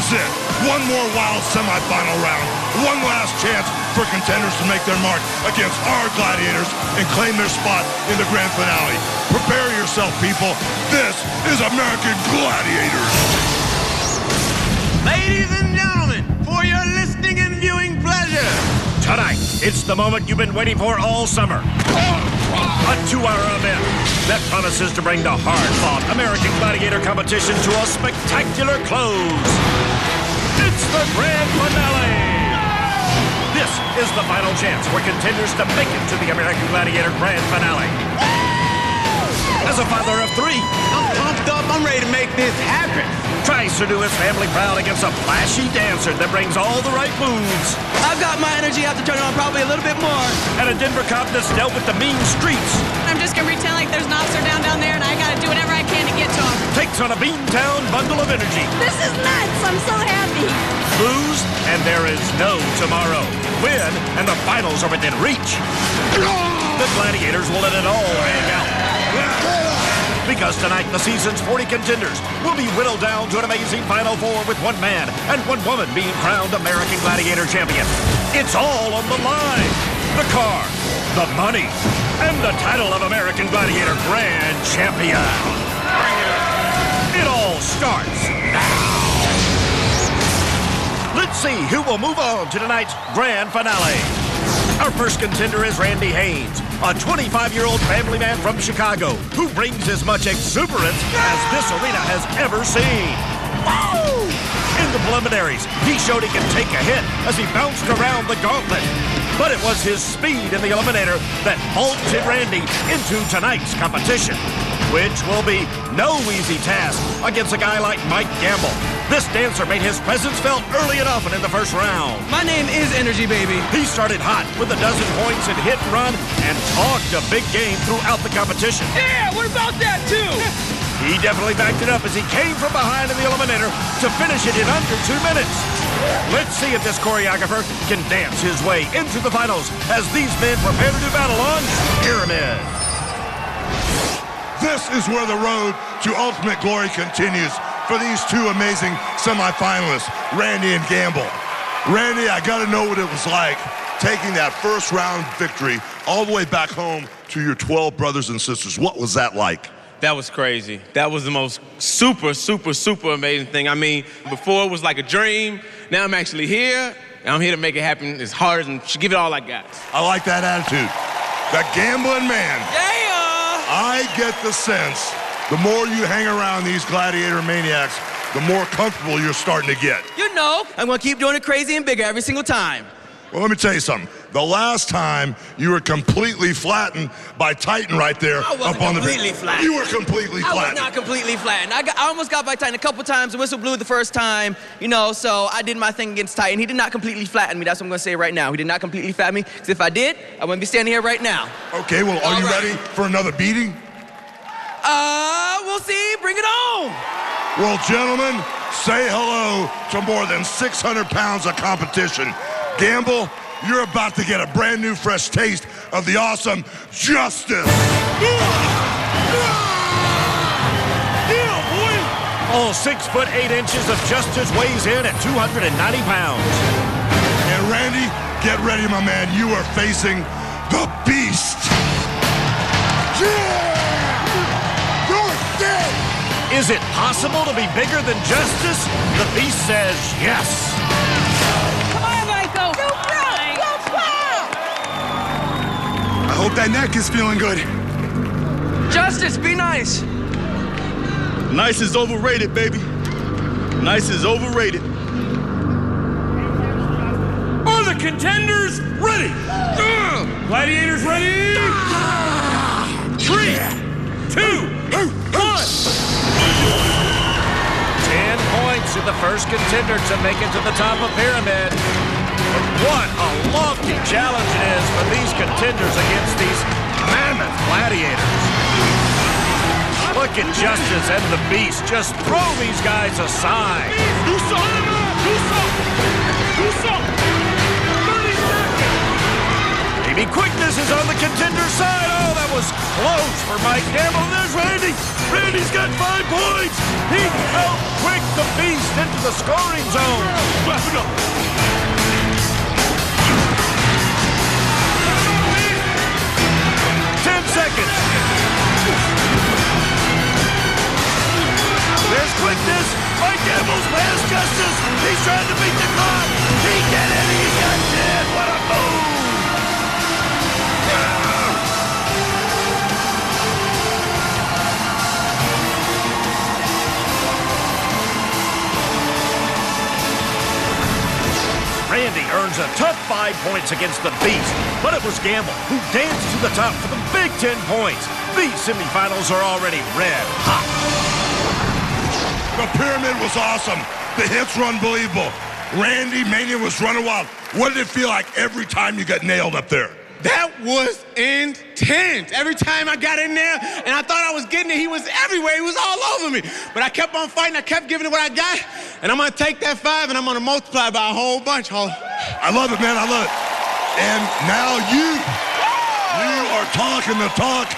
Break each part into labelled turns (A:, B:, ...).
A: is it. One more wild semifinal round. One last chance for contenders to make their mark against our Gladiators and claim their spot in the grand finale. Prepare yourself, people. This is American Gladiators.
B: Ladies and gentlemen, for your listening and viewing pleasure.
C: Tonight, it's the moment you've been waiting for all summer. A 2-hour event that promises to bring the hard-fought American Gladiator competition to a spectacular close. It's the grand finale. This is the final chance for contenders to make it to the American Gladiator grand finale. As a father of 3,
B: I'm pumped up. I'm ready to make this happen.
C: tries to do his family proud against a flashy dancer that brings all the right moves.
D: I've got my energy. I have to turn it on probably a little bit more.
C: And a Denver cop that's dealt with the mean streets.
E: I'm just gonna pretend like there's an officer down there, and I gotta do whatever I can to get to him.
C: Takes on a Beantown bundle of energy.
E: This is nuts. I'm so happy.
C: Lose, and there is no tomorrow. Win, and the finals are within reach. The Gladiators will let it all hang out. Because tonight, the season's 40 contenders will be whittled down to an amazing Final Four with one man and one woman being crowned American Gladiator champion. It's all on the line. The car, the money, and the title of American Gladiator Grand Champion. It all starts now. Let's see who will move on to tonight's grand finale. Our first contender is Randy Haynes, a 25-year-old family man from Chicago who brings as much exuberance as this arena has ever seen. Woo! In the preliminaries, he showed he can take a hit as he bounced around the gauntlet. But it was his speed in the eliminator that vaulted Randy into tonight's competition, which will be no easy task against a guy like Mike Gamble. This dancer made his presence felt early and often in the first round.
D: My name is Energy, baby.
C: He started hot with a dozen points in hit and run and talked a big game throughout the competition.
D: Yeah, what about that, too?
C: He definitely backed it up as he came from behind in the eliminator to finish it in under 2 minutes. Let's see if this choreographer can dance his way into the finals as these men prepare to do battle on Pyramid.
A: This is where the road to ultimate glory continues for these two amazing semifinalists, Randy and Gamble. Randy, I gotta know what it was like taking that first round victory all the way back home to your 12 brothers and sisters. What was that like?
F: That was crazy. That was the most super amazing thing. I mean, before it was like a dream. Now I'm actually here, and I'm here to make it happen as hard and give it all I got.
A: I like that attitude. That gambling man.
D: Yeah!
A: I get the sense the more you hang around these gladiator maniacs, the more comfortable you're starting to get.
D: You know, I'm gonna keep doing it crazy and bigger every single time.
A: Well, let me tell you something. The last time you were completely flattened by Titan right there
D: I wasn't
A: up on the
D: completely flattened.
A: You were completely
D: I was
A: flattened.
D: not completely flattened. I almost got by Titan a couple times. The whistle blew the first time, you know, so I did my thing against Titan. He did not completely flatten me. That's what I'm gonna say right now. He did not completely flatten me, because if I did, I wouldn't be standing here right now.
A: Okay, well, are you
D: right.
A: ready for another beating?
D: We'll see. Bring it on.
A: Well, gentlemen, say hello to more than 600 pounds of competition. Gamble, you're about to get a brand new fresh taste of the awesome Justice.
C: All 6 foot 8 inches of Justice weighs in at 290 pounds.
A: And Randy, get ready, my man. You are facing the Beast. Yeah! You're dead!
C: Is it possible to be bigger than Justice? The Beast says yes.
E: Come on, Michael.
G: I hope that neck is feeling good.
D: Justice, be nice.
G: Nice is overrated, baby. Nice is overrated.
H: Are the contenders ready? Gladiators ready? 3, 2, 1.
C: 10 points to the first contender to make it to the top of Pyramid. But what a lofty challenge it is for these contenders against these mammoth gladiators. Look at Justice and the Beast just throw these guys aside.
H: Do something! Do something! Do something! 30 seconds!
C: He Maybe quickness is on the contender side. Oh, that was close for Mike Gamble. There's Randy. Randy's got 5 points. He out-quick the beast into the scoring zone. Wrap it up. 10 seconds. There's quickness. Mike Gamble's past Justice. He's trying to beat the clock. He did it. He got 10. What a move. Randy earns a tough 5 points against the Beast, but it was Gamble who danced to the top for the big 10 points. These semifinals are already red hot.
A: The pyramid was awesome. The hits were unbelievable. Randy Mania was running wild. What did it feel like every time you got nailed up there?
F: That was intense. Every time I got in there and I thought I was getting it, he was everywhere. He was all over me. But I kept on fighting. I kept giving it what I got. And I'm going to take that 5 and I'm going to multiply by a whole bunch.
A: I love it, man. I love it. And now you are talking the talk,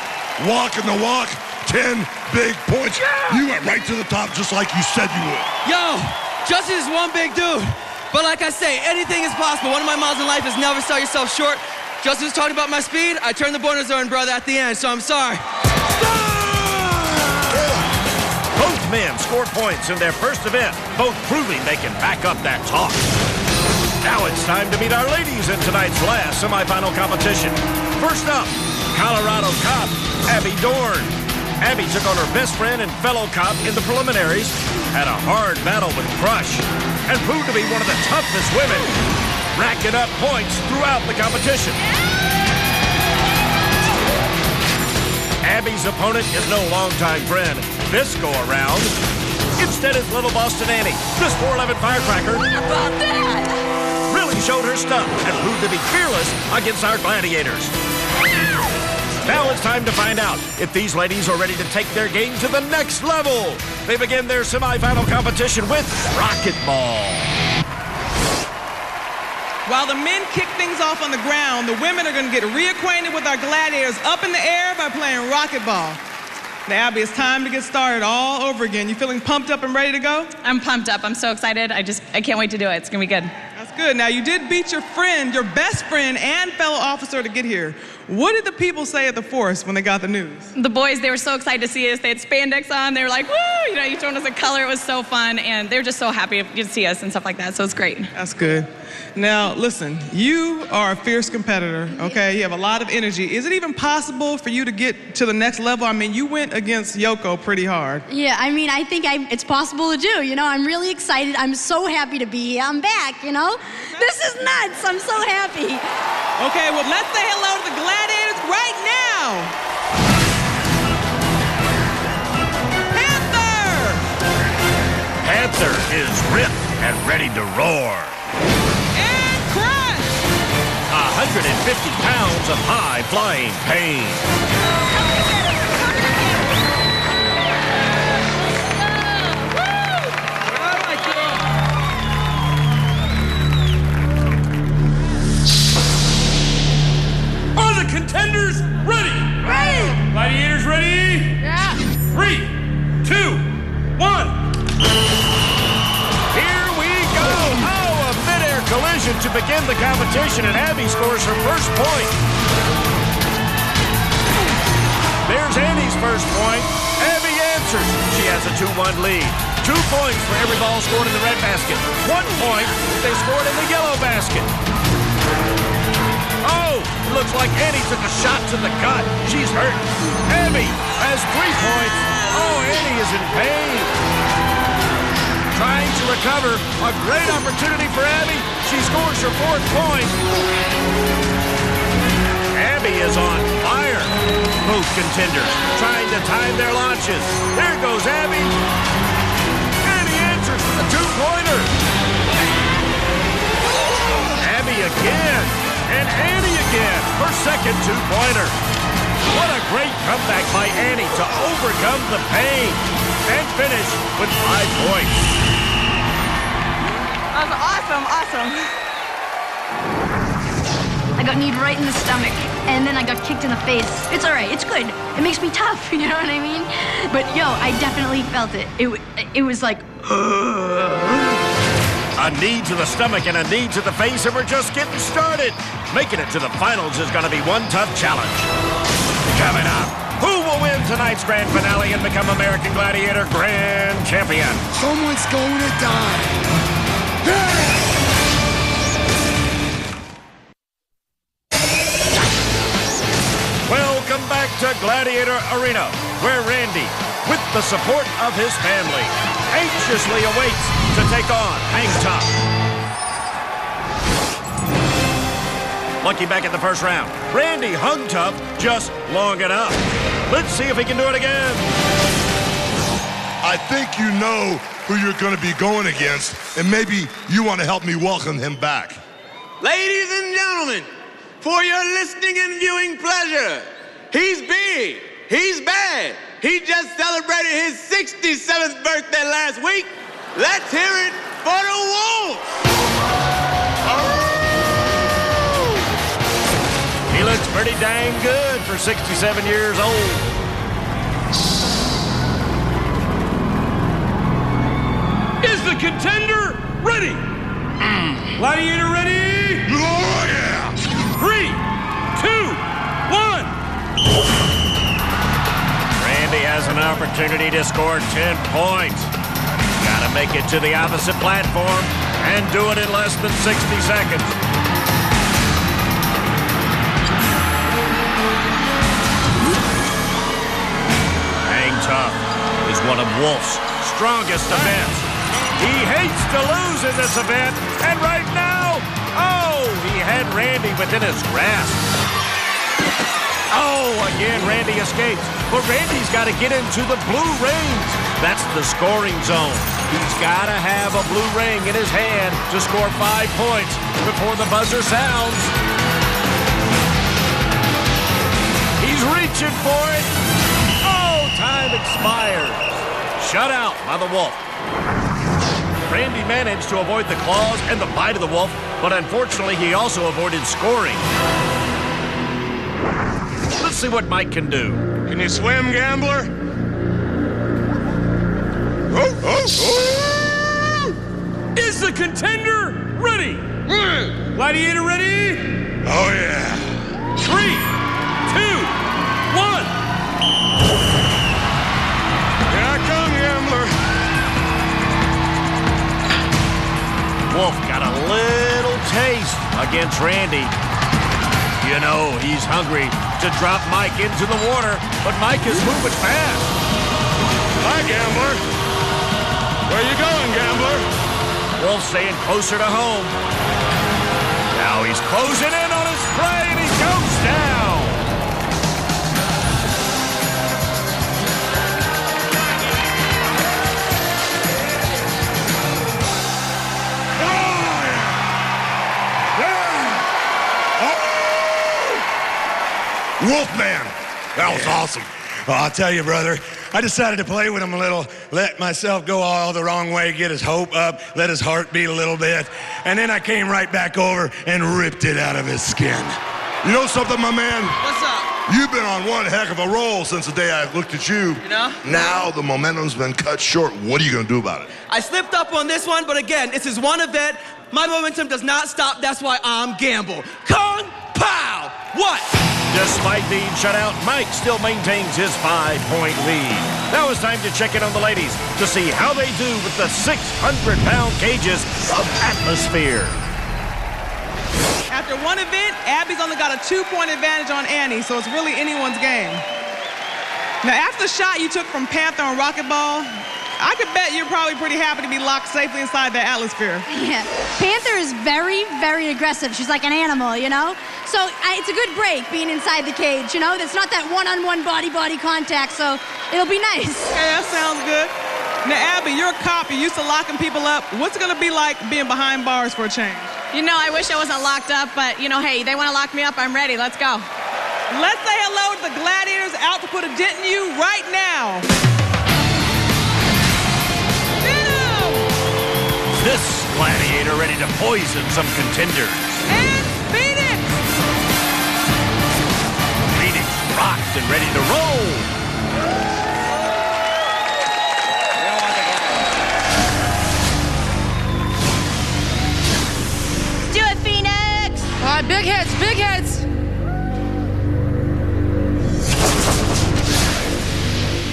A: walking the walk. 10 big points. You went right to the top just like you said you would.
D: Yo, Justin is one big dude. But like I say, anything is possible. One of my mottos in life is never sell yourself short. Justin was talking about my speed. I turned the bonus zone, brother, at the end, so I'm sorry.
C: Both men scored points in their first event, both proving they can back up that talk. Now it's time to meet our ladies in tonight's last semifinal competition. First up, Colorado cop Abby Dorn. Abby took on her best friend and fellow cop in the preliminaries, had a hard battle with Crush, and proved to be one of the toughest women, racking up points throughout the competition. Abby's opponent is no longtime friend this go-around. Instead, it's Little Boston Annie. This 4'11" firecracker
E: About that!
C: really showed her stuff and proved to be fearless against our Gladiators. Now it's time to find out if these ladies are ready to take their game to the next level. They begin their semifinal competition with racquetball.
I: While the men kick things off on the ground, the women are going to get reacquainted with our gladiators up in the air by playing racquetball. Now, Abby, it's time to get started all over again. You feeling pumped up and ready to go?
E: I'm pumped up. I'm so excited. I can't wait to do it. It's going to be good.
I: That's good. Now, you did beat your friend, your best friend and fellow officer to get here. What did the people say at the force when they got the news?
E: The boys, they were so excited to see us. They had spandex on. They were like, woo! You know, each one was a color. It was so fun. And they were just so happy to see us and stuff like that. So it's great.
I: That's good. Now, listen, you are a fierce competitor, okay? You have a lot of energy. Is it even possible for you to get to the next level? I mean, you went against Yoko pretty hard.
J: Yeah, I mean, I think it's possible to do, you know? I'm really excited. I'm so happy to be here. I'm back, you know? This is nuts. I'm so happy.
I: Okay, well, let's say hello to the Gladiators right now.
C: Panther is ripped and ready to roar.
I: And Crush.
C: 150 pounds of high-flying pain.
H: Are the contenders ready?
J: Ready!
H: Gladiators ready?
J: Yeah.
H: 3, 2, 1.
C: Here we go! Oh, a mid-air collision to begin the competition, and Abby scores her first point. There's Annie's first point. Abby answers. She has a 2-1 lead. 2 points for every ball scored in the red basket. 1 point if they scored in the yellow basket. Oh, it looks like Annie took a shot to the gut. She's hurt. Abby has 3 points. Oh, Annie is in pain. Trying to recover. A great opportunity for Abby. She scores her 4th point. Abby is on fire. Both contenders trying to time their launches. There goes Abby. Annie answers with a 2-pointer. Abby again. And Annie again. Her second 2-pointer. What a great comeback by Annie to overcome the pain and finish with 5 points.
E: That was awesome, awesome.
J: I got kneed right in the stomach, and then I got kicked in the face. It's all right. It's good. It makes me tough. You know what I mean? But yo, I definitely felt it. It was like.
C: A knee to the stomach and a knee to the face, and we're just getting started. Making it to the finals is going to be one tough challenge. Coming up, who will win tonight's grand finale and become American Gladiator Grand Champion?
G: Someone's going to die.
C: Welcome back to Gladiator Arena, where Randy, with the support of his family, anxiously awaits to take on Hang Tough. Lucky back in the first round. Randy hung tough just long enough. Let's see if he can do it again.
A: I think you know who you're going to be going against, and maybe you want to help me welcome him back.
B: Ladies and gentlemen, for your listening and viewing pleasure, he's big, he's bad. He just celebrated his 67th birthday last week. Let's hear it for the Wolf.
C: He looks pretty dang good for 67 years old.
H: Is the contender ready? Gladiator ready?
A: Oh, yeah!
H: 3, 2, 1.
C: Randy has an opportunity to score 10 points. Gotta make it to the opposite platform and do it in less than 60 seconds. Hang Tough is one of Wolf's strongest events. He hates to lose in this event, and right now, he had Randy within his grasp. Again, Randy escapes. But Randy's got to get into the blue rings. That's the scoring zone. He's got to have a blue ring in his hand to score 5 points before the buzzer sounds. He's reaching for it. Time expired. Shut out by the Wolf. Randy managed to avoid the claws and the bite of the Wolf, but unfortunately he also avoided scoring. Let's see what Mike can do.
F: Can you swim, gambler?
H: Is the contender ready? Gladiator ready?
A: Oh, yeah.
H: 3, 2, 1.
F: Here I come, gambler.
C: Wolf got a little taste against Randy. You know, he's hungry to drop Mike into the water, but Mike is moving fast.
F: Hi, gambler. Where you going, gambler?
C: Wolf staying closer to home. Now he's closing in on his prey, and he goes down.
A: Wolfman, that was awesome.
K: Well, I'll tell you, brother, I decided to play with him a little, let myself go all the wrong way, get his hope up, let his heart beat a little bit, and then I came right back over and ripped it out of his skin.
A: You know something, my man?
D: What's up?
A: You've been on one heck of a roll since the day I looked at you.
D: You know?
A: Now the momentum's been cut short. What are you going to do about it?
D: I slipped up on this one, but again, this is one event. My momentum does not stop. That's why I'm Gamble. Kong, pow! What?
C: Despite being shut out, Mike still maintains his 5-point lead. Now it's time to check in on the ladies to see how they do with the 600-pound cages of Atmosphere.
I: After one event, Abby's only got a 2-point advantage on Annie, so it's really anyone's game. Now, after the shot you took from Panther on Rocket Ball, I could bet you're probably pretty happy to be locked safely inside the Atmosphere.
J: Yeah, Panther is very, very aggressive. She's like an animal, you know? So it's a good break being inside the cage, you know? It's not that one-on-one body-body contact, so it'll be nice.
I: Okay, that sounds good. Now, Abby, you're a cop. You're used to locking people up. What's it going to be like being behind bars for a change?
E: You know, I wish I wasn't locked up, but, you know, hey, they want to lock me up, I'm ready. Let's go.
I: Let's say hello to the Gladiators out to put a dent in you right now.
C: This Gladiator ready to poison some contenders.
I: And Phoenix!
C: and ready to roll.
J: Let's do it, Phoenix!
L: All right, big hits, big hits!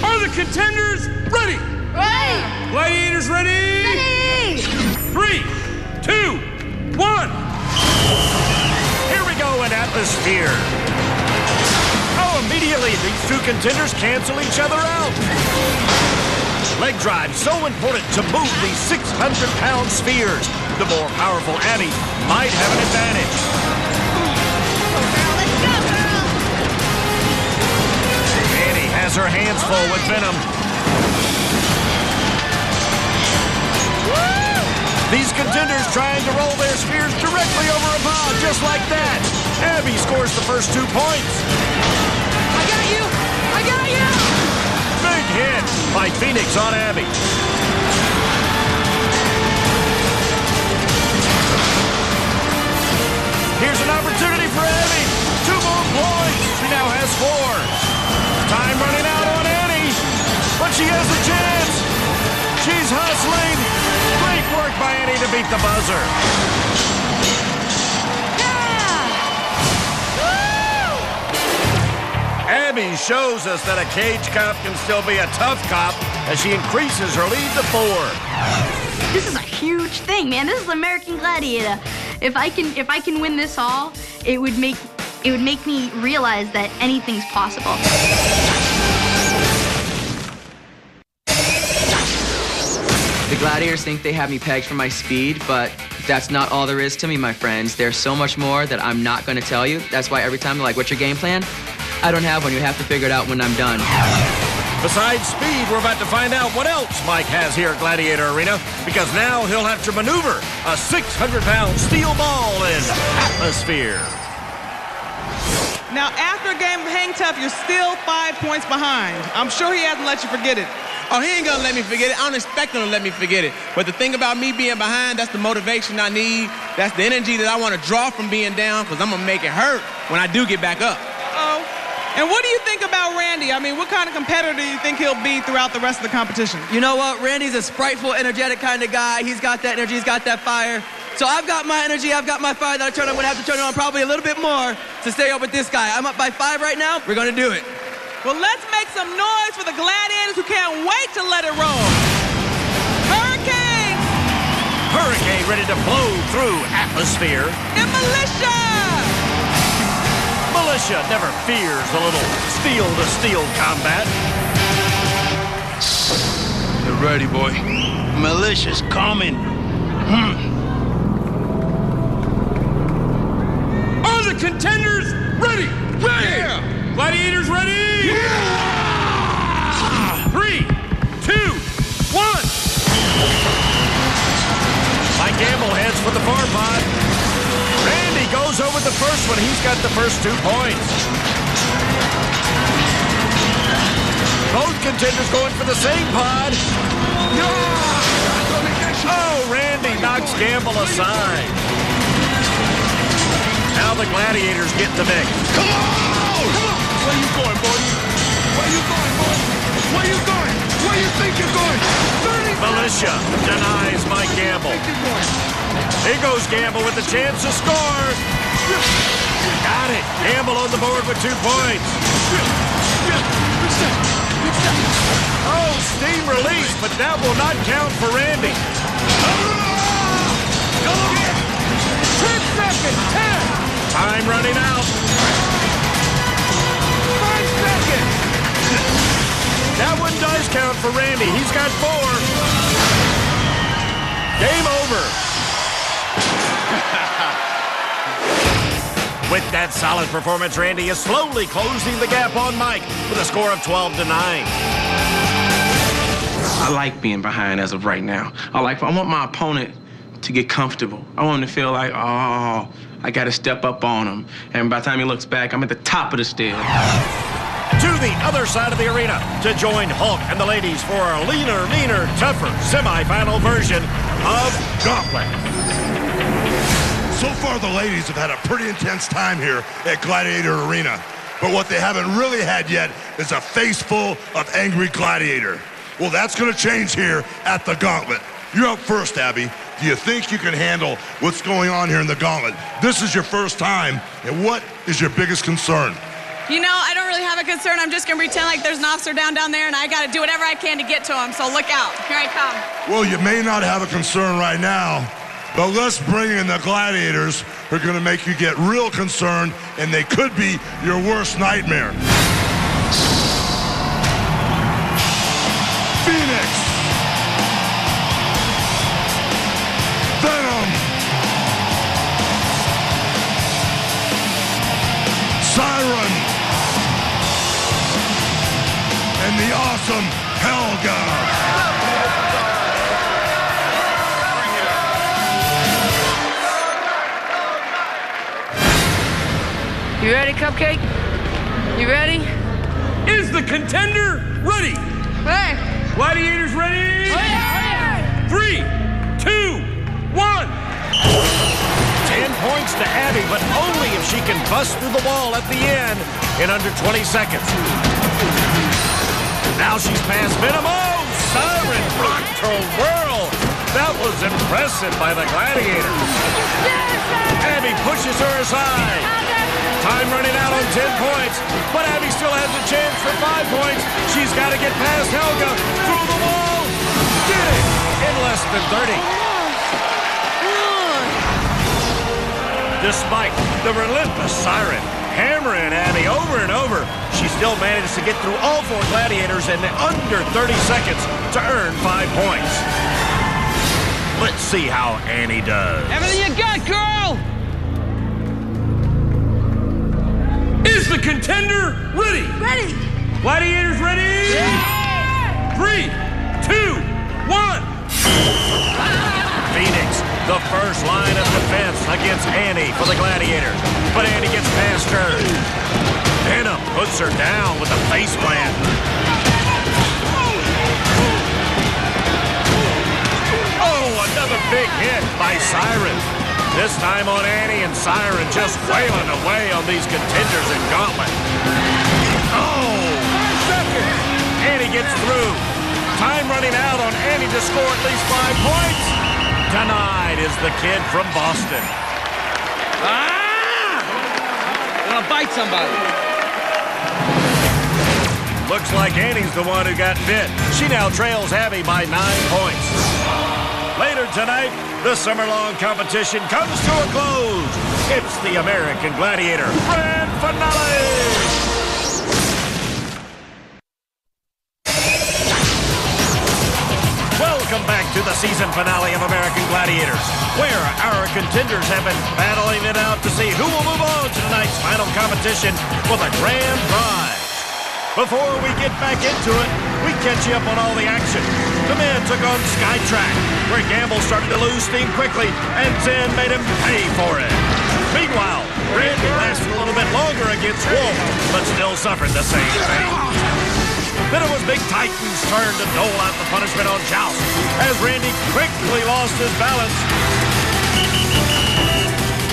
H: Are the contenders ready?
J: Ready!
H: Gladiators ready?
J: Ready!
H: 3, 2, 1.
C: Here we go in Atmosphere. Oh, immediately these two contenders cancel each other out. Leg drive so important to move these 600-pound spheres. The more powerful Annie might have an advantage.
J: Let's go, girl!
C: Annie has her hands full with Venom. These contenders trying to roll their spheres directly over a pod, just like that. Abby scores the first 2 points.
L: I got you! I got you!
C: Big hit by Phoenix on Abby. Here's an opportunity for Abby. 2 more points. She now has 4. Time running out on Annie, but she has a chance. She's hustling. Great work by Annie to beat the buzzer. Abby shows us that a cage cop can still be a tough cop as she increases her lead to 4.
J: This is a huge thing, man. This is American Gladiator. If I can win this all, it would make me realize that anything's possible.
D: The Gladiators think they have me pegged for my speed, but that's not all there is to me, my friends. There's so much more that I'm not going to tell you. That's why every time they're like, what's your game plan? I don't have one. You have to figure it out when I'm done.
C: Besides speed, we're about to find out what else Mike has here at Gladiator Arena, because now he'll have to maneuver a 600-pound steel ball in Atmosphere.
I: Now, after a game of Hang Tough, you're still 5 points behind. I'm sure he hasn't let you forget it.
F: Oh, he ain't gonna let me forget it. I don't expect him to let me forget it. But the thing about me being behind, that's the motivation I need. That's the energy that I want to draw from being down, because I'm gonna make it hurt when I do get back up.
I: Oh. And what do you think about Randy? I mean, what kind of competitor do you think he'll be throughout the rest of the competition?
D: You know what? Randy's a spiteful, energetic kind of guy. He's got that energy. He's got that fire. So I've got my energy. I've got my fire that I'm going to have to turn on probably a little bit more to stay up with this guy. I'm up by 5 right now. We're going to do it.
I: Well, let's make some noise for the Gladiators who can't wait to let it roll. Hurricane!
C: Hurricane ready to blow through Atmosphere.
I: And Militia!
C: Militia never fears a little steel-to-steel combat.
K: Get ready, boy. Militia's coming.
H: Are the contenders ready? Ready! Yeah. Gladiators ready?
C: Yeah!
H: 3, 2, 1.
C: Mike Gamble heads for the far pod. Randy goes over the first one. He's got the first 2 points. Both contenders going for the same pod. Oh, Randy knocks Gamble aside. Now the Gladiators get in the mix.
K: Come on! Where you going, boy? Where you going, boy? Where you going? Where you think you're going?
C: Militia denies Mike Gamble. Here goes Gamble with the chance to score. Got it. Gamble on the board with 2 points. Oh, steam release, but that will not count for Randy.
H: 10 seconds, 10.
C: Time running out.
H: 5 seconds.
C: That one does count for Randy. He's got 4. Game over. With that solid performance, Randy is slowly closing the gap on Mike with a score of 12-9.
M: I like being behind as of right now. I want my opponent to get comfortable. I want him to feel like, oh, I got to step up on him. And by the time he looks back, I'm at the top of the stairs.
C: To the other side of the arena to join Hulk and the ladies for a leaner, meaner, tougher semifinal version of Gauntlet.
A: So far, the ladies have had a pretty intense time here at Gladiator Arena. but what they haven't really had yet is a face full of angry gladiator. Well, that's going to change here at the Gauntlet. You're up first, Abby. Do you think you can handle what's going on here in the Gauntlet? This is your first time, and what is your biggest concern?
E: You know, I don't really have a concern. I'm just going to pretend like there's an officer down there, and I got to do whatever I can to get to him. So look out. Here I come.
A: Well, you may not have a concern right now, but let's bring in the Gladiators who are going to make you get real concerned, and they could be your worst nightmare. Phoenix. Venom. Siren. And the awesome Helga.
L: You ready, Cupcake? You ready?
H: Is the contender ready?
L: Hey.
H: Gladiators ready?
L: Oh, yeah.
H: 3, 2, 1.
C: 10 points to Abby, but only if she can bust through the wall at the end in under 20 seconds. Now she's past Venom. Oh, Siren rocked her world. That was impressive by the Gladiators. Abby pushes her aside. Time running out on 10 points, but Abby still has a chance for 5 points. She's got to get past Helga through the wall. Did it in less than 30. Despite the relentless Siren hammering Abby over and over, she still managed to get through all 4 Gladiators in under 30 seconds to earn 5 points. Let's see how Annie does.
L: Everything you got, girl!
H: Is the contender ready?
J: Ready.
H: Gladiators ready?
L: Yeah!
H: 3, 2, 1.
C: Phoenix, the first line of defense against Annie for the Gladiators. But Annie gets past her. Venom puts her down with a face plant. Oh, another big hit by Siren. This time on Annie, and Siren just wailing away on these contenders in Gauntlet. Oh! 5 seconds! Annie gets through. Time running out on Annie to score at least 5 points. Denied is the kid from Boston.
L: Ah! I'm gonna bite somebody.
C: Looks like Annie's the one who got bit. She now trails Abby by 9 points. Later tonight, the summer-long competition comes to a close. It's the American Gladiator Grand Finale! Welcome back to the season finale of American Gladiators, where our contenders have been battling it out to see who will move on to tonight's final competition for the grand prize. Before we get back into it, we catch you up on all the action. The men took on Skytrack, where Gamble started to lose steam quickly, and Zen made him pay for it. Meanwhile, Randy lasted a little bit longer against Wolf, but still suffered the same fate. Then it was Big Titan's turn to dole out the punishment on Joust, as Randy quickly lost his balance,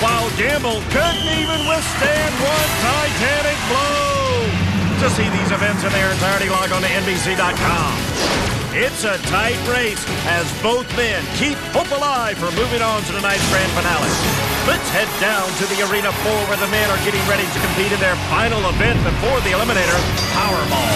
C: while Gamble couldn't even withstand one titanic blow. To see these events in their entirety, log on to NBC.com. It's a tight race as both men keep hope alive for moving on to tonight's grand finale. Let's head down to the Arena 4 where the men are getting ready to compete in their final event before the Eliminator, Powerball.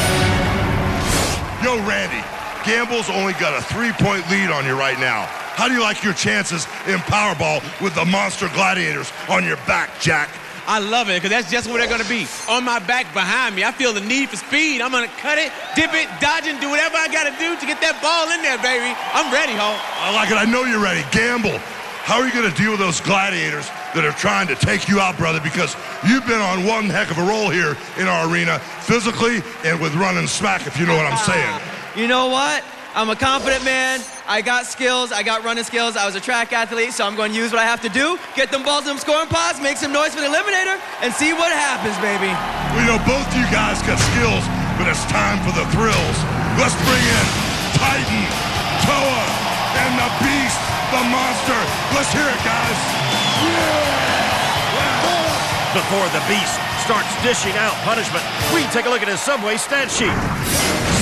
A: Yo, Randy, Gamble's only got a 3-point lead on you right now. How do you like your chances in Powerball with the Monster Gladiators on your back, Jack?
F: I love it, because that's just where they're going to be. On my back, behind me. I feel the need for speed. I'm going to cut it, dip it, dodge it, do whatever I got to do to get that ball in there, baby. I'm ready, Ho.
A: I like it. I know you're ready. Gamble, how are you going to deal with those gladiators that are trying to take you out, brother? Because you've been on one heck of a roll here in our arena, physically and with running smack, if you know what I'm saying.
N: You know what? I'm a confident man. I got skills. I got running skills. I was a track athlete, so I'm going to use what I have to do, get them balls in them scoring pods, make some noise for the Eliminator, and see what happens, baby.
A: We know both of you guys got skills, but it's time for the thrills. Let's bring in Titan, Toa, and the Beast, the Monster. Let's hear it, guys. Yeah!
C: Before the Beast starts dishing out punishment, we take a look at his Subway stat sheet.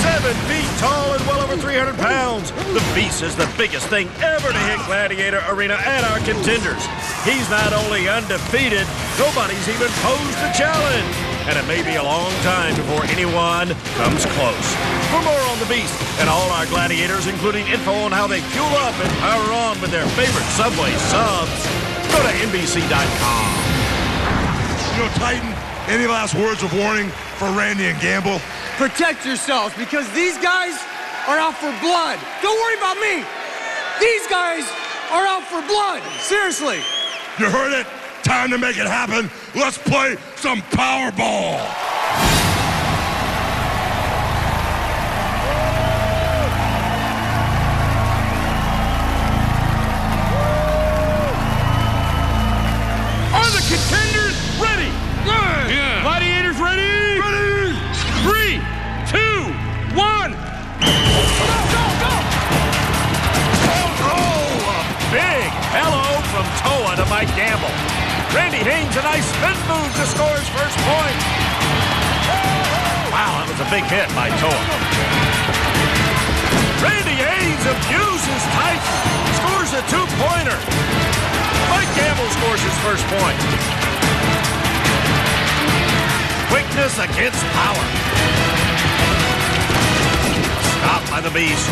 C: 7 feet tall and well over 300 pounds. The Beast is the biggest thing ever to hit Gladiator Arena and our contenders. He's not only undefeated, nobody's even posed a challenge. And it may be a long time before anyone comes close. For more on the Beast and all our Gladiators, including info on how they fuel up and power on with their favorite Subway subs, go to NBC.com.
A: You know, Titan, any last words of warning for Randy and Gamble?
G: Protect yourselves because these guys are out for blood. Don't worry about me. These guys are out for blood. Seriously.
A: You heard it? Time to make it happen. Let's play some Powerball.
H: Are the contenders ready? Yeah. Gladiators ready?
A: Ready?
H: 3, 2, 1.
C: Oh, a big hello from Toa to Mike Gamble. Randy Haynes, a nice spin move to score his first point. Wow, that was a big hit by Toa. Randy Haynes abuses Titan, scores a two-pointer. Mike Gamble scores his first point. Quickness against power. Stopped by the Beast.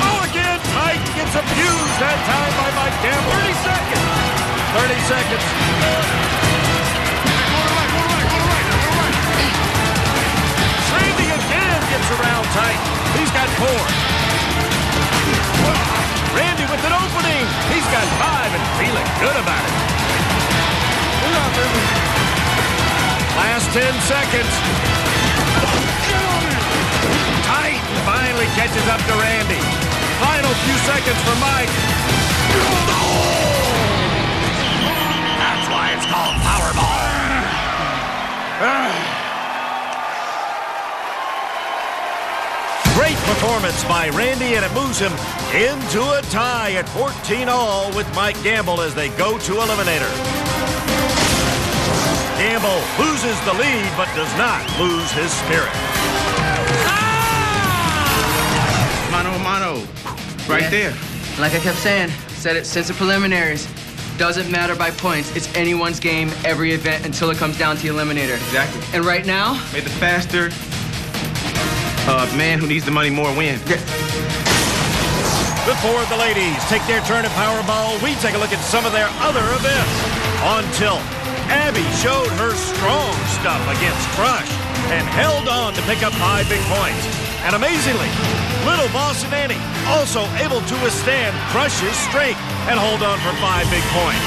C: Oh, again, Titan gets abused that time by Mike Gamble. 30 seconds. 30 seconds. Randy again gets around Titan. He's got 4. Randy with an opening. He's got 5 and feeling good about it. Last 10 seconds. Titan finally catches up to Randy. Final few seconds for Mike. That's why it's called Powerball. Great performance by Randy, and it moves him into a tie at 14-all with Mike Gamble as they go to Eliminator. Gamble loses the lead, but does not lose his spirit.
M: Mano, mano. Right there.
D: Like I kept saying, said it since the preliminaries. Doesn't matter by points. It's anyone's game, every event, until it comes down to the Eliminator.
M: Exactly.
D: And right now...
M: May the faster man who needs the money more win.
D: Yeah.
C: Before the ladies take their turn at Powerball, we take a look at some of their other events. On tilt, Abby showed her strong stuff against Crush and held on to pick up 5 big points. And amazingly, Little Boss and Annie also able to withstand Crush's strength and hold on for 5 big points.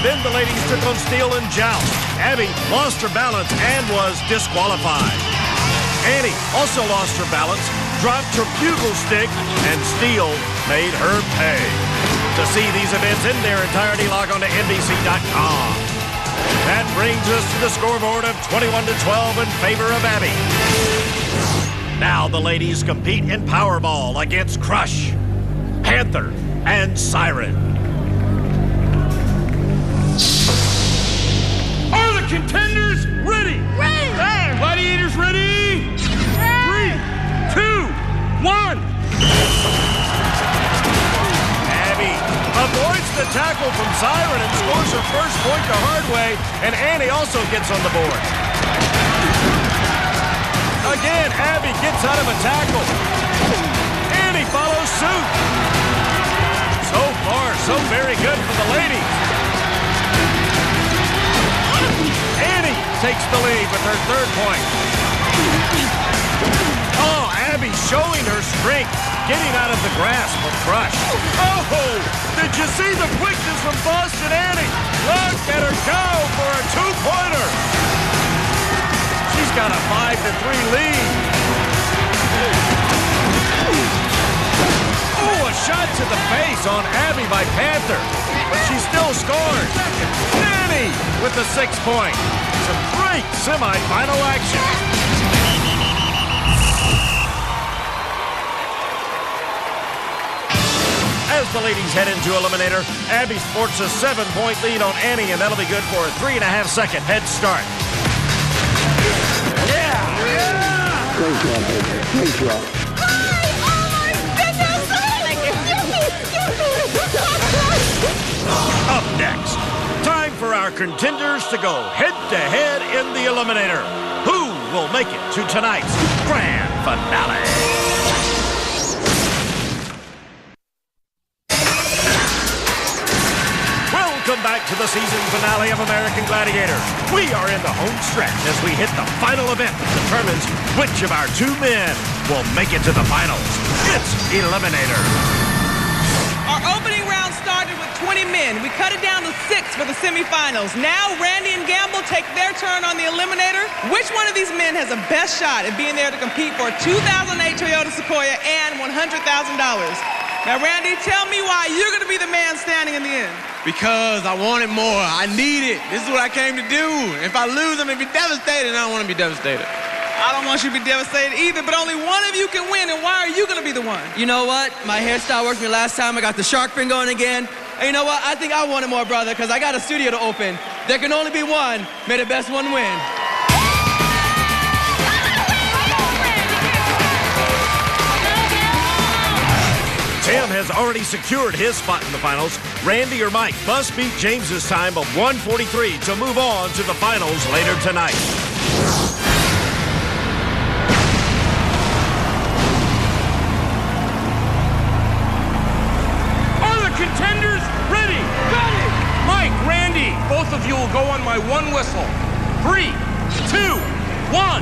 C: Then the ladies took on Steel and Joust. Abby lost her balance and was disqualified. Annie also lost her balance, dropped her bugle stick, and Steel made her pay. To see these events in their entirety, log on to NBC.com. That brings us to the scoreboard of 21-12 in favor of Abby. Now the ladies compete in Powerball against Crush, Panther, and Siren.
H: Are the contenders ready?
J: Ready.
H: Gladiators ready? 3, 2, 1.
C: Abby avoids the tackle from Siren and scores her first point the hard way, and Annie also gets on the board. Again, Abby gets out of a tackle. Annie follows suit. So far, so very good for the ladies. Annie takes the lead with her third point. Oh, Abby showing her strength, getting out of the grasp of Crush. Oh, did you see the quickness from Boston Annie? Look at her go for a two-pointer. She's got a 5-3 lead. Oh, a shot to the face on Abby by Panther, but she still scores. Annie with the 6 point. Some great semi-final action. As the ladies head into Eliminator, Abby sports a 7-point lead on Annie, and that'll be good for a 3.5-second head start.
O: Great job, baby. Great job.
C: Up next, time for our contenders to go head-to-head in the Eliminator. Who will make it to tonight's grand finale? Welcome back to the season finale of American Gladiators. We are in the home stretch as we hit the final event that determines which of our two men will make it to the finals. It's Eliminator.
I: Our opening round started with 20 men. We cut it down to 6 for the semifinals. Now Randy and Gamble take their turn on the Eliminator. Which one of these men has the best shot at being there to compete for a 2008 Toyota Sequoia and $100,000? Now, Randy, tell me why you're going to be the man standing in the end.
F: Because I wanted more. I need it. This is what I came to do. If I lose, I'm going to be devastated, and I don't want to be devastated.
I: I don't want you to be devastated either, but only one of you can win, and why are you going to be the one?
N: You know what? My hairstyle worked for me last time. I got the shark fin going again. And you know what? I think I wanted more, brother, because I got a studio to open. There can only be one. May the best one win.
C: Tim has already secured his spot in the finals. Randy or Mike must beat James's time of 1:43 to move on to the finals later tonight.
H: Are the contenders ready? Ready! Mike, Randy, both of you will go on my one whistle. 3, 2, 1.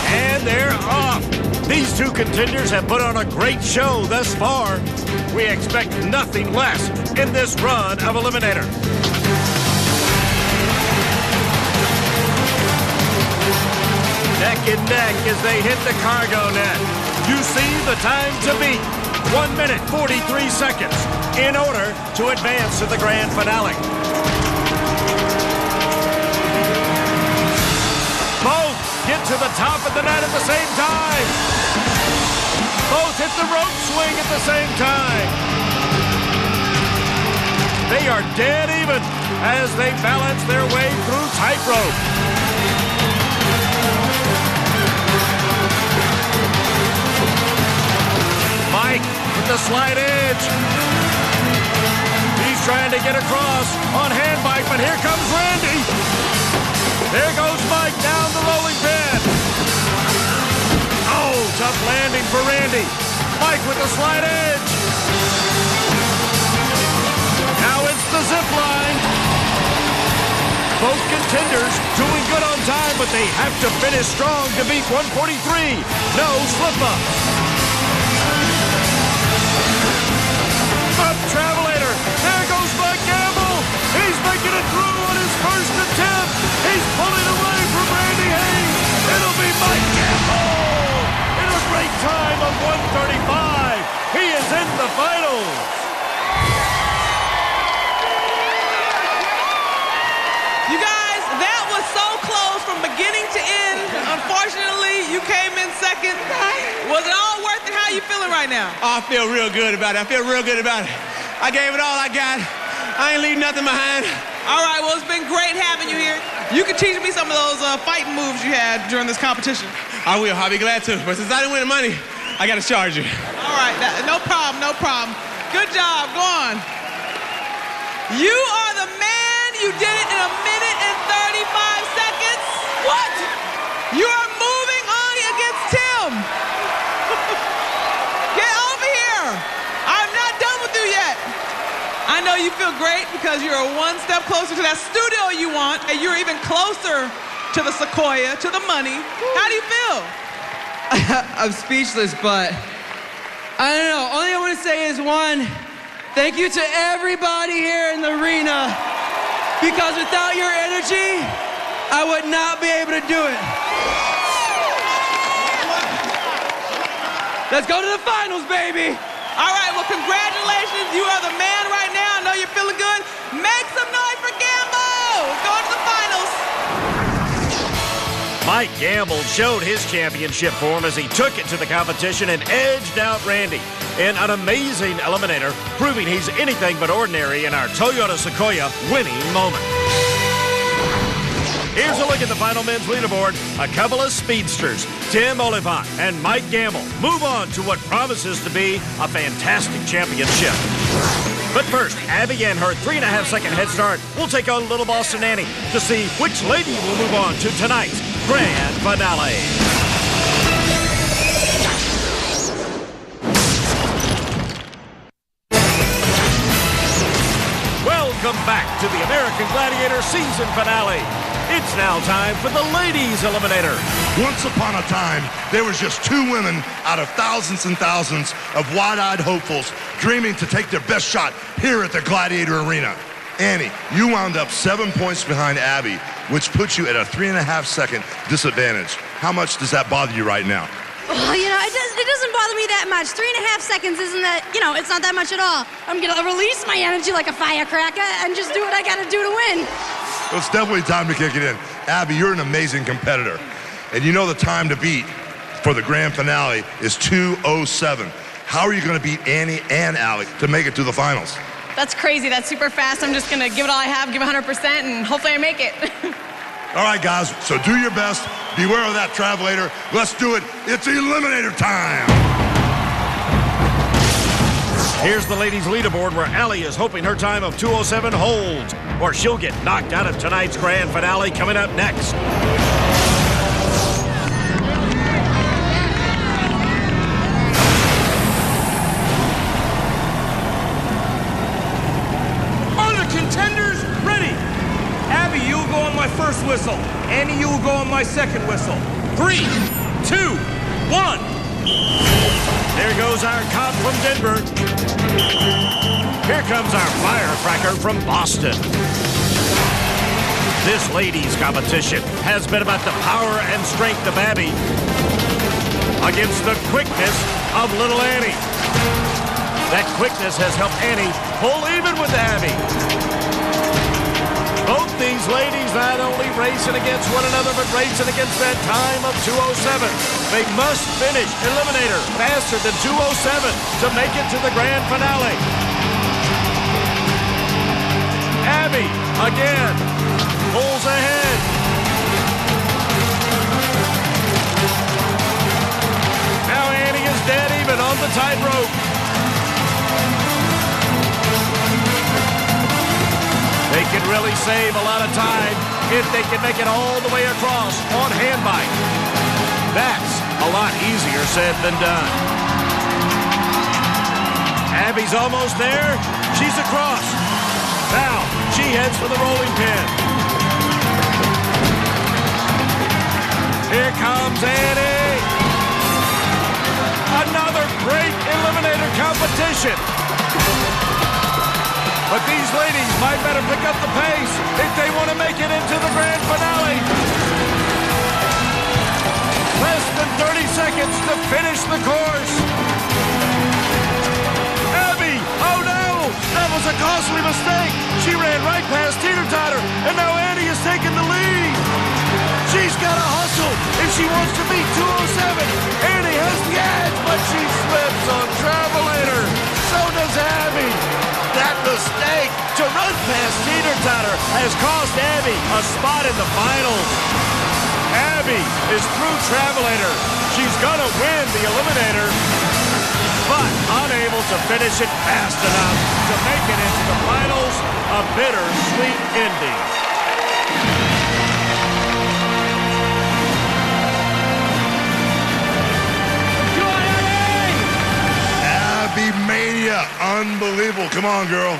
C: And they're off. These two contenders have put on a great show thus far. We expect nothing less in this run of Eliminator. Neck and neck as they hit the cargo net. You see the time to beat. 1 minute, 43 seconds in order to advance to the grand finale. Both get to the top of the net at the same time. Both hit the rope swing at the same time. They are dead even as they balance their way through tightrope. Mike with the slide edge. He's trying to get across on hand bike, but here comes Randy. There goes Mike down the rolling pin. Oh, tough landing for Randy. Mike with the slide edge. Now it's the zip line. Both contenders doing good on time, but they have to finish strong to beat 1:43. No slip-up. Up Travelator. There goes Mike Gamble. He's making it through on his first attempt. He's pulling away from Randy Haynes. It'll be Mike Gamble in a great time of 1:35. He is in the finals.
I: You guys, that was so close from beginning to end. Unfortunately, you came in second. Was it all worth it? How are you feeling right now?
F: Oh, I feel real good about it. I feel real good about it. I gave it all I got. I ain't leave nothing behind.
I: All right, well, it's been great having you here. You can teach me some of those fighting moves you had during this competition.
F: I will. I'll be glad to. But since I didn't win the money, I got to charge you.
I: All right, no problem, no problem. Good job. Go on. You are the man. You did it in 1 minute and 35 seconds. What? You are moving on against Tim. Get over here. I'm not done with you yet. I know you feel great because you're one step closer to that studio you want, and you're even closer to the Sequoia, to the money. How do you feel?
N: I'm speechless, but I don't know. Only I want to say is one, thank you to everybody here in the arena, because without your energy, I would not be able to do it. Let's go to the finals, baby.
I: All right, well, congratulations. You are the man right now. I know you're feeling good. Make some noise for Gamble. Going to the finals.
C: Mike Gamble showed his championship form as he took it to the competition and edged out Randy. in an amazing eliminator, proving he's anything but ordinary in our Toyota Sequoia winning moment. Here's a look at the final men's leaderboard. A couple of speedsters, Tim Oliphant and Mike Gamble, move on to what promises to be a fantastic championship. But first, Abby and her 3.5-second head start will take on Little Boston Annie to see which lady will move on to tonight's grand finale. Welcome back to the American Gladiator season finale. It's now time for the ladies eliminator.
A: Once upon a time, there was just 2 women out of thousands and thousands of wide-eyed hopefuls dreaming to take their best shot here at the Gladiator Arena. Annie, you wound up 7 points behind Abby, which puts you at a 3.5-second disadvantage. How much does that bother you right now?
J: Well, you know, it doesn't bother me that much. 3.5 seconds isn't that, it's not that much at all. I'm going to release my energy like a firecracker and just do what I got to do to win.
A: Well, it's definitely time to kick it in. Abby, you're an amazing competitor. And you know the time to beat for the grand finale is 2:07. How are you going to beat Annie and Alec to make it to the finals?
E: That's crazy. That's super fast. I'm just going to give it all I have, give 100%, and hopefully I make it.
A: All right, guys, so do your best. Beware of that travelator. Let's do it. It's eliminator time.
C: Here's the ladies' leaderboard where Allie is hoping her time of 2:07 holds, or she'll get knocked out of tonight's grand finale coming up next.
H: Are the contenders ready? Abby, you will go on my first whistle. Annie, you will go on my second whistle. 3, 2, 1.
C: There goes our cop from Denver. Here comes our firecracker from Boston. This ladies' competition has been about the power and strength of Abby against the quickness of little Annie. That quickness has helped Annie pull even with Abby. Both these ladies not only racing against one another, but racing against that time of 2:07. They must finish eliminator faster than 2:07 to make it to the grand finale. Abby, again, pulls ahead. Now Annie is dead even on the tightrope. They can really save a lot of time if they can make it all the way across on hand bike. That's a lot easier said than done. Abby's almost there. She's across. Now she heads for the rolling pin. Here comes Annie. Another great eliminator competition. But these ladies might better pick up the pace if they want to make it into the grand finale. Less than 30 seconds to finish the course. Abby, oh no! That was a costly mistake. She ran right past Teeter-Totter, and now Annie is taking the lead. She's got to hustle if she wants to beat 2:07. Annie has the edge, but she slips on travelator. So does Abby. That mistake to run past Teeter-Totter has cost Abby a spot in the finals. Abby is through travelator. She's gonna win the eliminator, but unable to finish it fast enough to make it into the finals. A bittersweet ending.
A: Abby Mania, unbelievable. Come on, girl.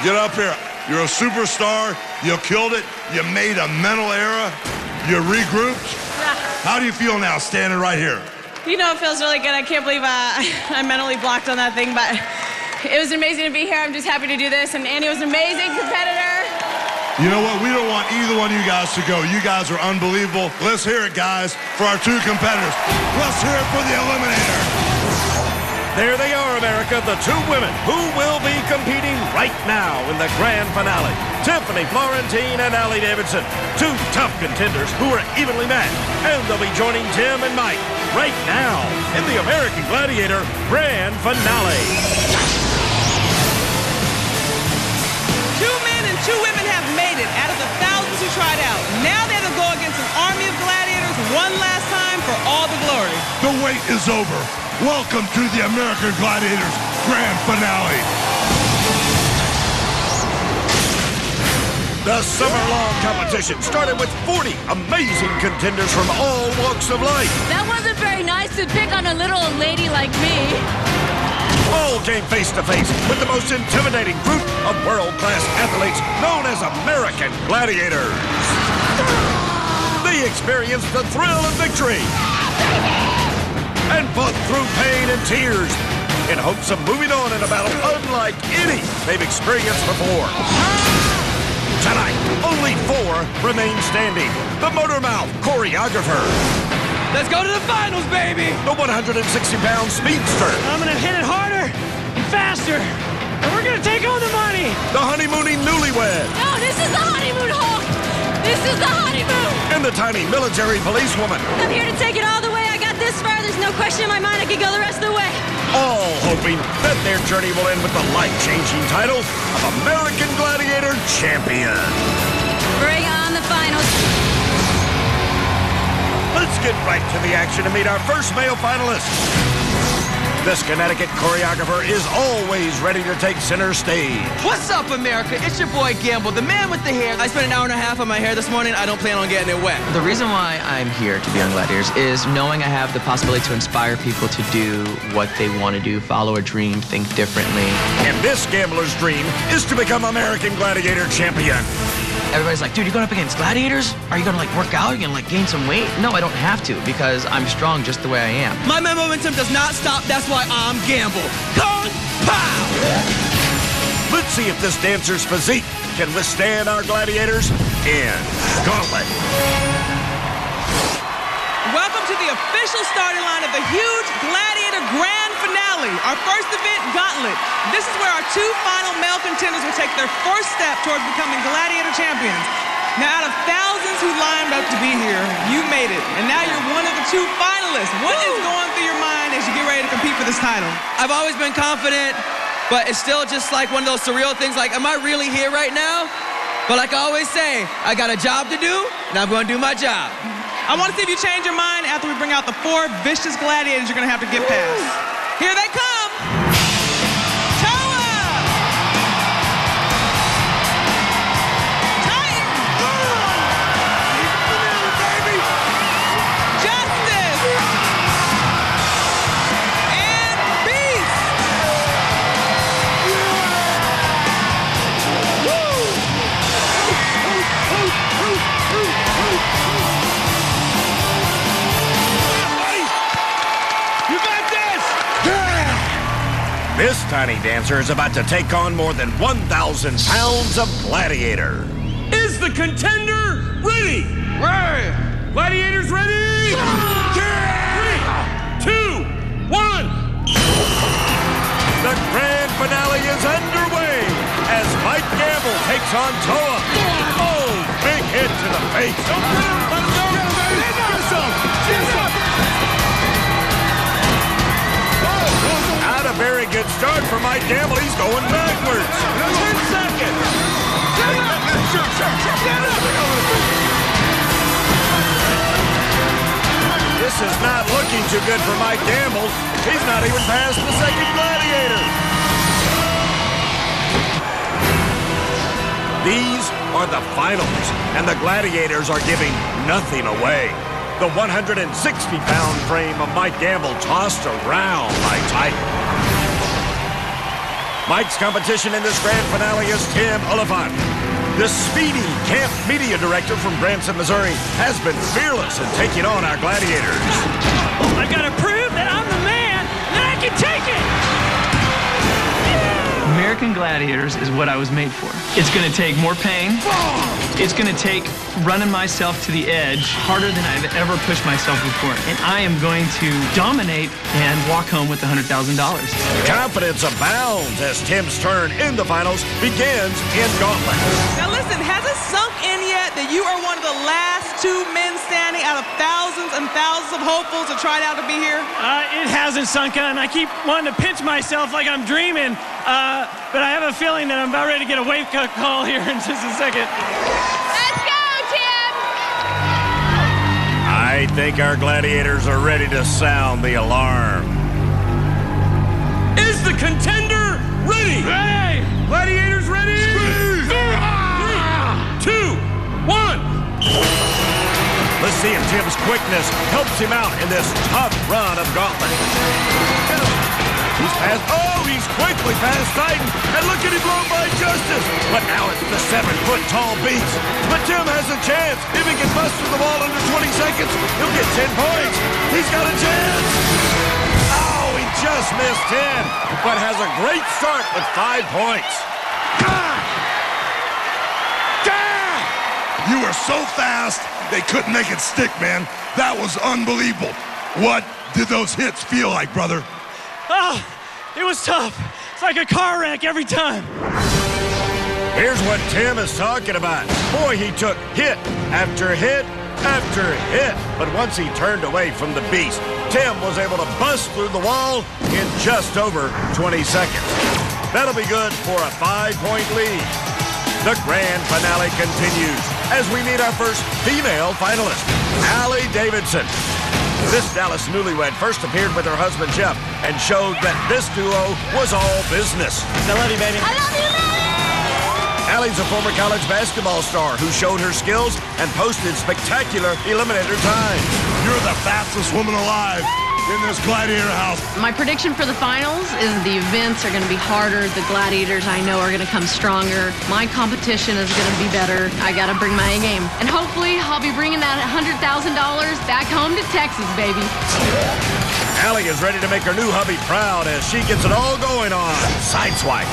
A: Get up here. You're a superstar. You killed it. You made a mental error. You regrouped. How do you feel now standing right here?
E: You know, it feels really good. I can't believe I mentally blocked on that thing, but it was amazing to be here. I'm just happy to do this, and Annie was an amazing competitor.
A: You know what? We don't want either one of you guys to go. You guys are unbelievable. Let's hear it, guys, for our 2 competitors. Let's hear it for the eliminator.
C: There they are, America, the 2 women who will be competing right now in the grand finale. Tiffany Florentine and Allie Davidson, 2 tough contenders who are evenly matched, and they'll be joining Tim and Mike right now in the American Gladiator Grand Finale.
I: 2 men and 2 women have made it out of the thousands who tried out. Now they have to go against an army of gladiators one last time for all the glory.
A: The wait is over. Welcome to the American Gladiators Grand Finale.
C: The summer-long competition started with 40 amazing contenders from all walks of life.
P: That wasn't very nice to pick on a little lady like me.
C: All came face-to-face with the most intimidating group of world-class athletes known as American Gladiators. They experienced the thrill of victory and fought through pain and tears in hopes of moving on in a battle unlike any they've experienced before. Tonight, only 4 remain standing. The Motor Mouth choreographer.
N: Let's go to the finals, baby!
C: The 160-pound speedster.
G: I'm gonna hit it harder and faster, and we're gonna take on the money!
C: The honeymooning newlywed.
P: No, this is the honeymoon, Hulk! This is the honeymoon!
C: And the tiny military policewoman.
P: I'm here to take it all the way. I got this far. There's no question in my mind I could go the rest of the way.
C: All hoping that their journey will end with the life-changing title of American Gladiator Champion.
P: Bring on the finals.
C: Let's get right to the action and meet our first male finalist. This Connecticut choreographer is always ready to take center stage.
N: What's up, America? It's your boy Gamble, the man with the hair. I spent an hour and a half on my hair this morning. I don't plan on getting it wet.
D: The reason why I'm here to be on Gladiators is knowing I have the possibility to inspire people to do what they want to do, follow a dream, think differently.
C: And this gambler's dream is to become American Gladiator Champion.
D: Everybody's like, dude, you're going up against gladiators? Are you going to like work out? Are you going to like gain some weight? No, I don't have to because I'm strong just the way I am.
N: My momentum does not stop. That's why I'm Gamble. Kung Pow!
C: Let's see if this dancer's physique can withstand our gladiators in Gauntlet.
I: Welcome to the official starting line of the huge Gladiator Grand Finale, our first event, Gauntlet. This is where our 2 final male contenders will take their first step towards becoming Gladiator champions. Now, out of thousands who lined up to be here, you made it, and now you're one of the 2 finalists. What is going through your mind as you get ready to compete for this title?
N: I've always been confident, but it's still just like one of those surreal things, like, am I really here right now? But like I always say, I got a job to do, and I'm going to do my job.
I: I want to see if you change your mind after we bring out the 4 vicious gladiators you're going to have to get past. Here they come. Toa! Titan! Justice! And Beast!
C: This tiny dancer is about to take on more than 1,000 pounds of gladiator.
H: Is the contender ready?
N: Right.
H: Gladiators ready? 3, 2, 1.
C: The grand finale is underway as Mike Gamble takes on Toa. Oh, big hit to the face.
H: Don't put him. Let him go.
C: Not a very good start for Mike Gamble. He's going backwards. 10 seconds. This is not looking too good for Mike Gamble. He's not even past the second gladiator. These are the finals, and the gladiators are giving nothing away. The 160-pound frame of Mike Gamble tossed around by Titan. Mike's competition in this grand finale is Tim Oliphant. The speedy camp media director from Branson, Missouri, has been fearless in taking on our gladiators.
G: I gotta prove that I'm the man, that I can take it!
Q: American Gladiators is what I was made for. It's gonna take more pain. It's gonna take running myself to the edge harder than I've ever pushed myself before. And I am going to dominate and walk home with $100,000.
C: Confidence abounds as Tim's turn in the finals begins in Gauntlet.
I: Now listen, has it sunk in yet that you are one of the last 2 men standing out of thousands and thousands of hopefuls that tried out to be here?
Q: It hasn't sunk in. I keep wanting to pinch myself like I'm dreaming, but I have a feeling that I'm about ready to get a wake-up call here in just a second.
E: Let's go, Tim!
C: I think our gladiators are ready to sound the alarm.
H: Is the contender ready?
Q: Ready!
H: Gladiators ready? 3, 2, 1.
C: Let's see if Tim's quickness helps him out in this tough run of gauntlet. He's past. Oh, he's quickly past Titan. And look at him blown by Justice. But now it's the 7-foot-tall beast. But Tim has a chance. If he can bust through the wall under 20 seconds, he'll get 10 points. He's got a chance. Oh, he just missed 10, but has a great start with 5 points.
A: You were so fast, they couldn't make it stick, man. That was unbelievable. What did those hits feel like, brother?
Q: Oh, it was tough. It's like a car wreck every time.
C: Here's what Tim is talking about. Boy, he took hit after hit after hit. But once he turned away from the beast, Tim was able to bust through the wall in just over 20 seconds. That'll be good for a 5-point lead. The grand finale continues as we meet our first female finalist, Allie Davidson. This Dallas newlywed first appeared with her husband, Jeff, and showed that this duo was all business.
Q: I love you, baby.
J: I love you, baby!
C: Allie's a former college basketball star who showed her skills and posted spectacular eliminator times.
A: You're the fastest woman alive in this gladiator house.
R: My prediction for the finals is the events are going to be harder. The gladiators, I know, are going to come stronger. My competition is going to be better. I got to bring my A game. And hopefully, I'll be bringing that $100,000 back home to Texas, baby.
C: Allie is ready to make her new hubby proud as she gets it all going on Sideswipe.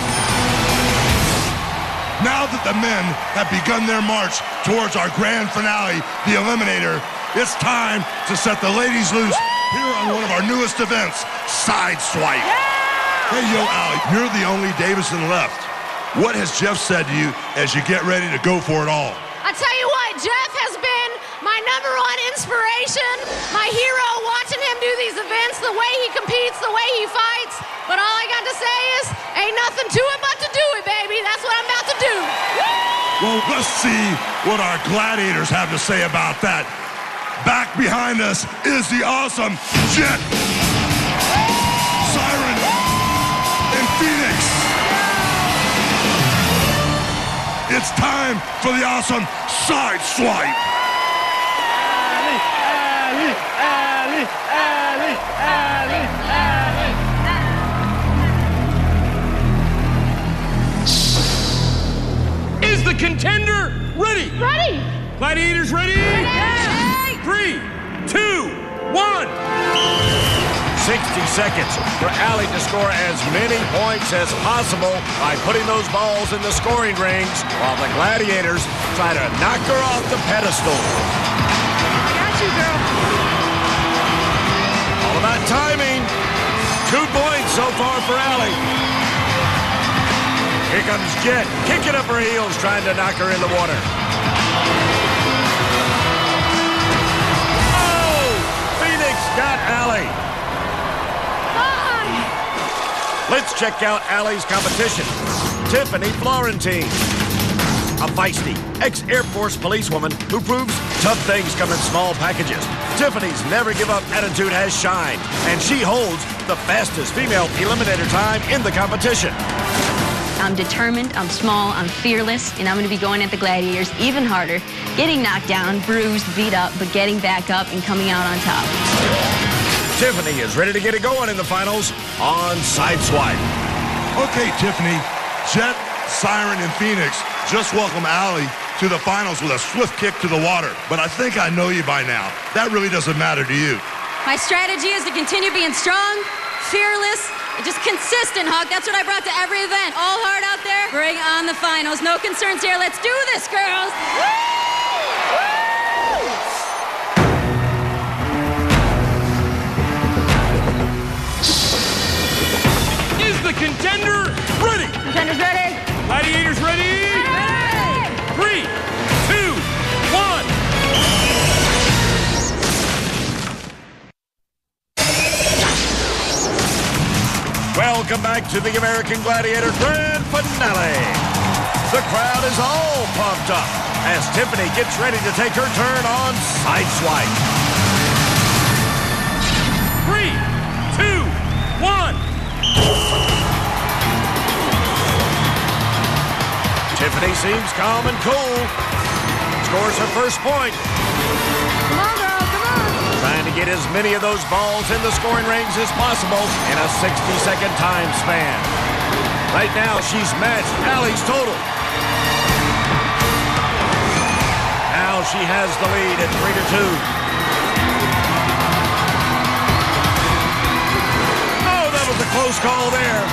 A: Now that the men have begun their march towards our grand finale, the Eliminator, it's time to set the ladies loose here on one of our newest events, Sideswipe. Yeah! Hey, yo, Allie, you're the only Davidson left. What has Jeff said to you as you get ready to go for it all?
J: I tell you what, Jeff has been my #1 inspiration, my hero, watching him do these events, the way he competes, the way he fights. But all I got to say is, ain't nothing to it but to do it, baby. That's what I'm about to do.
A: Well, let's see what our gladiators have to say about that. Back behind us is the awesome Jet, Siren, and Phoenix. It's time for the awesome Sideswipe.
Q: Allie, Allie, Allie, Allie, Allie.
H: Is the contender ready?
J: Ready?
H: Gladiators ready?
J: Ready.
H: 3, 2, 1.
C: 60 seconds for Allie to score as many points as possible by putting those balls in the scoring rings while the gladiators try to knock her off the pedestal.
J: Got you, girl.
C: All about timing. 2 points so far for Allie. Here comes Jet, kicking up her heels, trying to knock her in the water. Got Allie. Let's check out Allie's competition. Tiffany Florentine, a feisty ex-Air Force policewoman who proves tough things come in small packages. Tiffany's never give up attitude has shined, and she holds the fastest female eliminator time in the competition.
S: I'm determined, I'm small, I'm fearless, and I'm going to be going at the gladiators even harder, getting knocked down, bruised, beat up, but getting back up and coming out on top.
C: Tiffany is ready to get it going in the finals on Sideswipe.
A: Okay, Tiffany, Jet, Siren, and Phoenix just welcome Allie to the finals with a swift kick to the water. But I think I know you by now. That really doesn't matter to you.
P: My strategy is to continue being strong, fearless, and just consistent, Hawk. That's what I brought to every event. All hard out there. Bring on the finals. No concerns here. Let's do this, girls.
H: Is the contender ready?
J: Contenders ready?
H: Gladiators ready? Ready! 3, 2, 1.
C: Welcome back to the American Gladiator Grand Finale. The crowd is all pumped up as Tiffany gets ready to take her turn on Sideswipe.
H: 3, 2, 1.
C: Tiffany seems calm and cool. Scores her first point.
J: Come on, girl, come on.
C: Trying to get as many of those balls in the scoring rings as possible in a 60-second time span. Right now, she's matched Allie's total. Now she has the lead at 3-2. Oh, that was a close call there.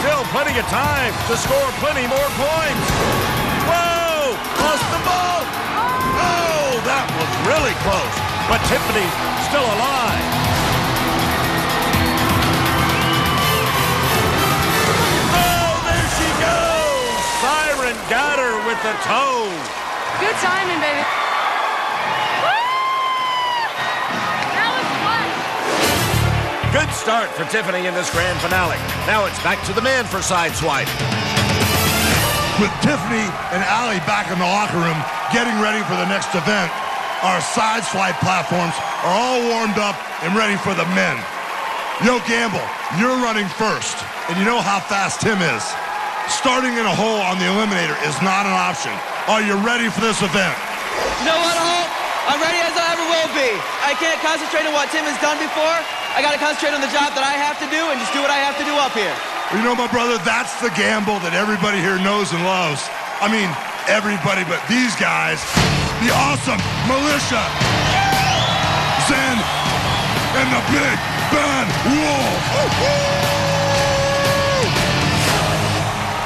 C: Still plenty of time to score plenty more points. Whoa! Lost the ball! Oh, that was really close. But Tiffany still alive. Oh, there she goes! Siren got her with the toe.
L: Good timing, baby.
C: Good start for Tiffany in this grand finale. Now it's back to the men for Sideswipe.
A: With Tiffany and Allie back in the locker room getting ready for the next event, our Sideswipe platforms are all warmed up and ready for the men. Yo, Gamble, you're running first, and you know how fast Tim is. Starting in a hole on the eliminator is not an option. Are you ready for this event?
N: You know what, Hulk? I'm ready as I ever will be. I can't concentrate on what Tim has done before. I got to concentrate on the job that I have to do and just do what I have to do up here.
A: You know, my brother, that's the Gamble that everybody here knows and loves. I mean, everybody but these guys. The awesome Militia, Zen, and the Big Bad Wolf.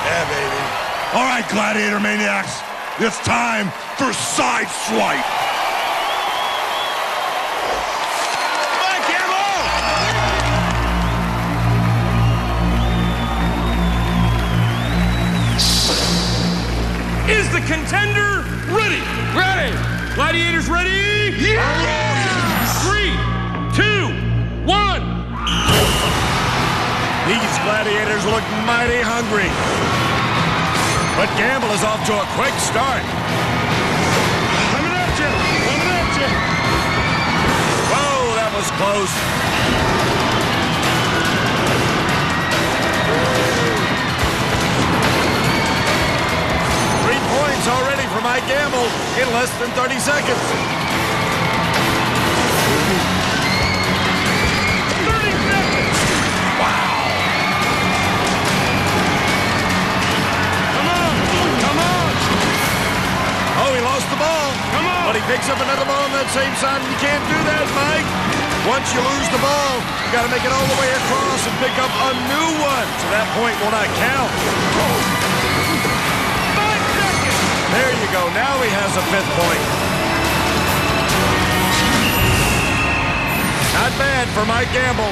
A: Yeah, baby. All right, Gladiator Maniacs, it's time for Sideswipe.
H: Is the contender ready?
G: Ready!
H: Gladiators ready?
G: Yes!
H: 3, 2, 1.
C: These gladiators look mighty hungry. But Gamble is off to a quick start.
H: Coming at you! Coming at you!
C: Whoa, that was close. Points already for Mike Gamble in less than 30 seconds.
H: 30 seconds!
C: Wow.
H: Come on! Come on!
C: Oh, he lost the ball.
H: Come on!
C: But he picks up another ball on that same side. You can't do that, Mike. Once you lose the ball, you got to make it all the way across and pick up a new one. So that point will not count. There you go. Now he has a 5th point. Not bad for Mike Gamble.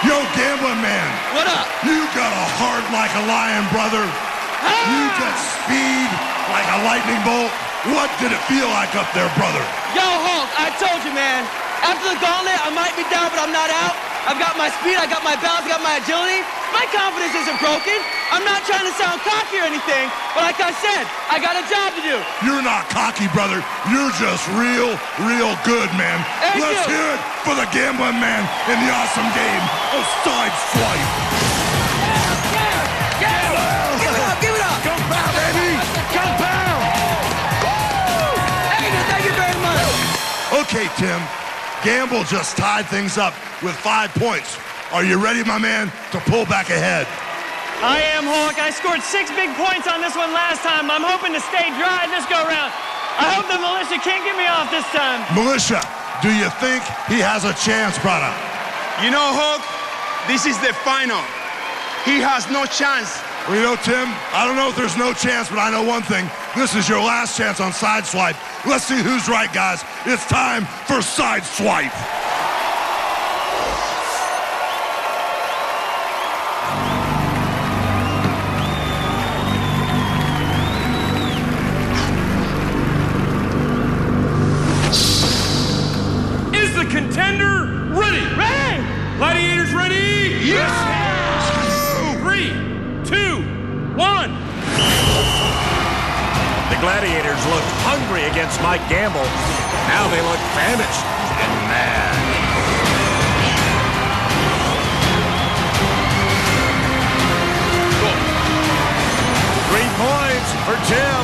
A: Yo, Gambling Man.
N: What up?
A: You got a heart like a lion, brother. You got speed like a lightning bolt. What did it feel like up there, brother?
N: Yo, Hulk, I told you, man. After the gauntlet, I might be down, but I'm not out. I've got my speed, I got my balance, I got my agility. My confidence isn't broken. I'm not trying to sound cocky or anything, but like I said, I got a job to do.
A: You're not cocky, brother. You're just real good, man.
N: Thank
A: Let's
N: you.
A: hear it for the Gambling Man in the awesome game of Sideswipe.
N: Give it up, give it up.
A: Compound, baby. Compound.
N: Thank you very much.
A: Okay, Tim. Gamble just tied things up with 5 points. Are you ready, my man, to pull back ahead?
T: I am, Hulk. I scored 6 big points on this one last time. I'm hoping to stay dry this go-round. I hope the Militia can't get me off this time.
A: Militia, do you think he has a chance, brother?
F: You know, Hulk, this is the final. He has no chance.
A: Well, you know, Tim, I don't know if there's no chance, but I know one thing. This is your last chance on Sideswipe. Let's see who's right, guys. It's time for Sideswipe.
C: Gladiators looked hungry against Mike Gamble. Now they look famished and mad. Cool. 3 points for Tim.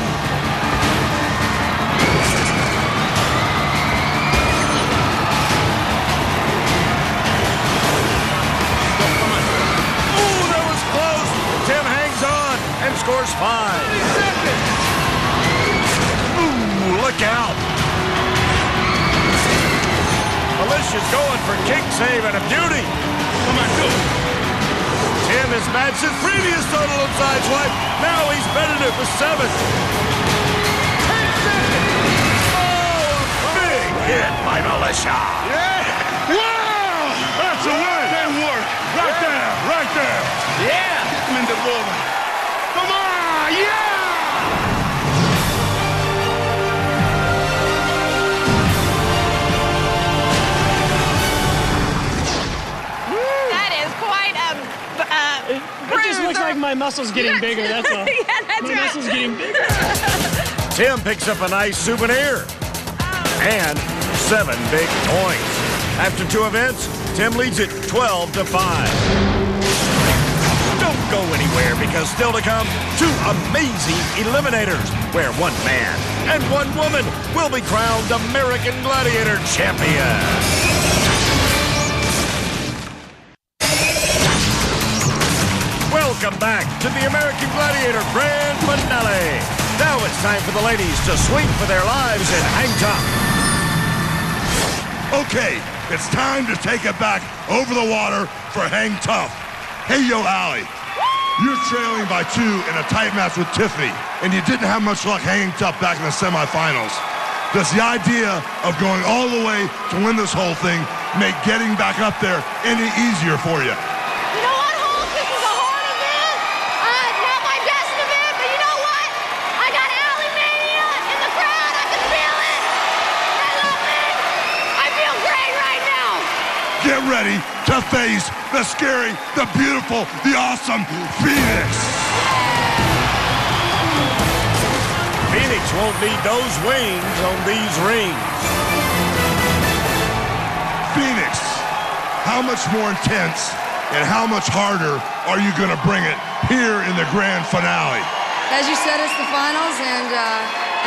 C: Ooh, that was close. Tim hangs on and scores 5. Look out. Alicia's going for kick save and a beauty. Come on, do it. Tim has matched his previous total of sideswipe. Now he's betting it with 7. 10 seconds. Oh, a big hit by Alicia.
A: Yeah. Wow. That's a win. Good work. Right there. Right there.
C: Yeah.
A: Hit him in the ball. Come on. Yeah.
T: It just looks like my muscles getting bigger, that's all.
E: Yeah, that's
T: my
E: right.
T: muscles getting bigger.
C: Tim picks up a nice souvenir. And 7 big points. After 2 events, Tim leads it 12-5. Don't go anywhere because still to come, 2 amazing eliminators where 1 man and 1 woman will be crowned American Gladiator champion. Welcome back to the American Gladiator Grand Finale. Now it's time for the ladies to swing for their lives and hang tough.
A: Okay, it's time to take it back over the water for Hang Tough. Hey, yo, Allie. You're trailing by 2 in a tight match with Tiffany, and you didn't have much luck hanging tough back in the semifinals. Does the idea of going all the way to win this whole thing make getting back up there any easier for you?
J: You know what, Hulk? This is a hard event. Not my best event, but you know what? I got Allie Mania in the crowd. I can feel it. I love it. I feel great right now.
A: Get ready to face the scary, the beautiful, the awesome Phoenix.
C: Phoenix won't need those wings on these rings.
A: Phoenix, how much more intense and how much harder are you going to bring it here in the grand finale?
U: As you said, it's the finals, and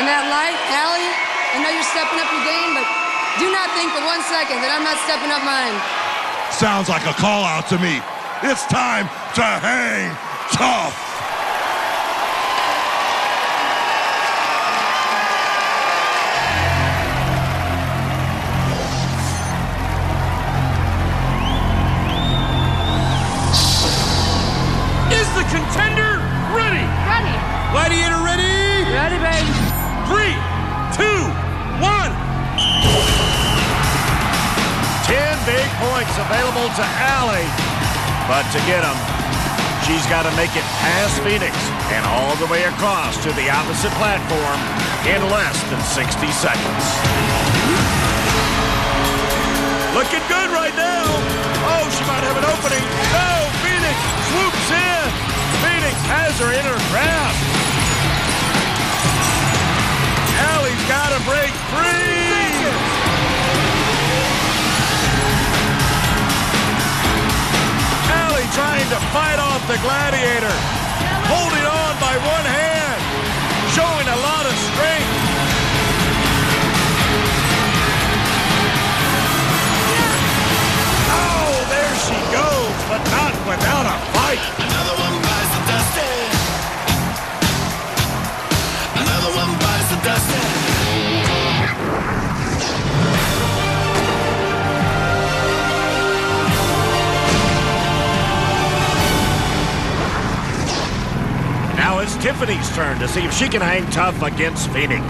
U: in that light, Allie, I know you're stepping up your game, but do not think for 1 second that I'm not stepping up mine.
A: Sounds like a call out to me. It's time to hang tough.
H: Is the contender ready?
J: Ready.
H: Gladiator ready?
U: Ready, baby.
H: 3, 2, 1.
C: 10 big points available to Allie. But to get them, she's got to make it past Phoenix and all the way across to the opposite platform in less than 60 seconds. Looking good right now. Oh, she might have an opening. No, Phoenix swoops in. Phoenix has her in her grasp. Allie's got to break free. Allie trying to fight off the Gladiator. Holding on by 1 hand. Showing a lot of strength. Oh, there she goes, but not without a fight.
V: Another one bites the dust. Another one bites the dust.
C: Now it's Tiffany's turn to see if she can hang tough against Phoenix.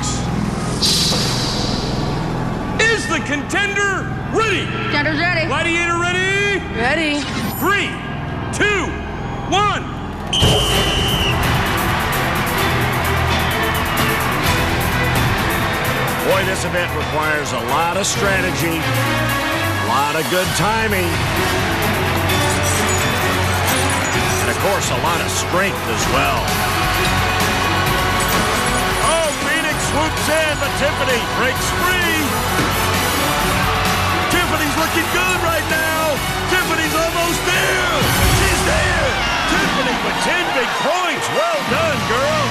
H: Is the contender ready?
U: Contender's ready.
H: Gladiator ready?
U: Ready.
H: 3, 2, 1.
C: Boy, this event requires a lot of strategy, a lot of good timing, and of course, a lot of strength as well. Oh, Phoenix swoops in, but Tiffany breaks free. Tiffany's looking good right now. Tiffany's almost there. She's there. Tiffany with 10 big points. Well done, girl.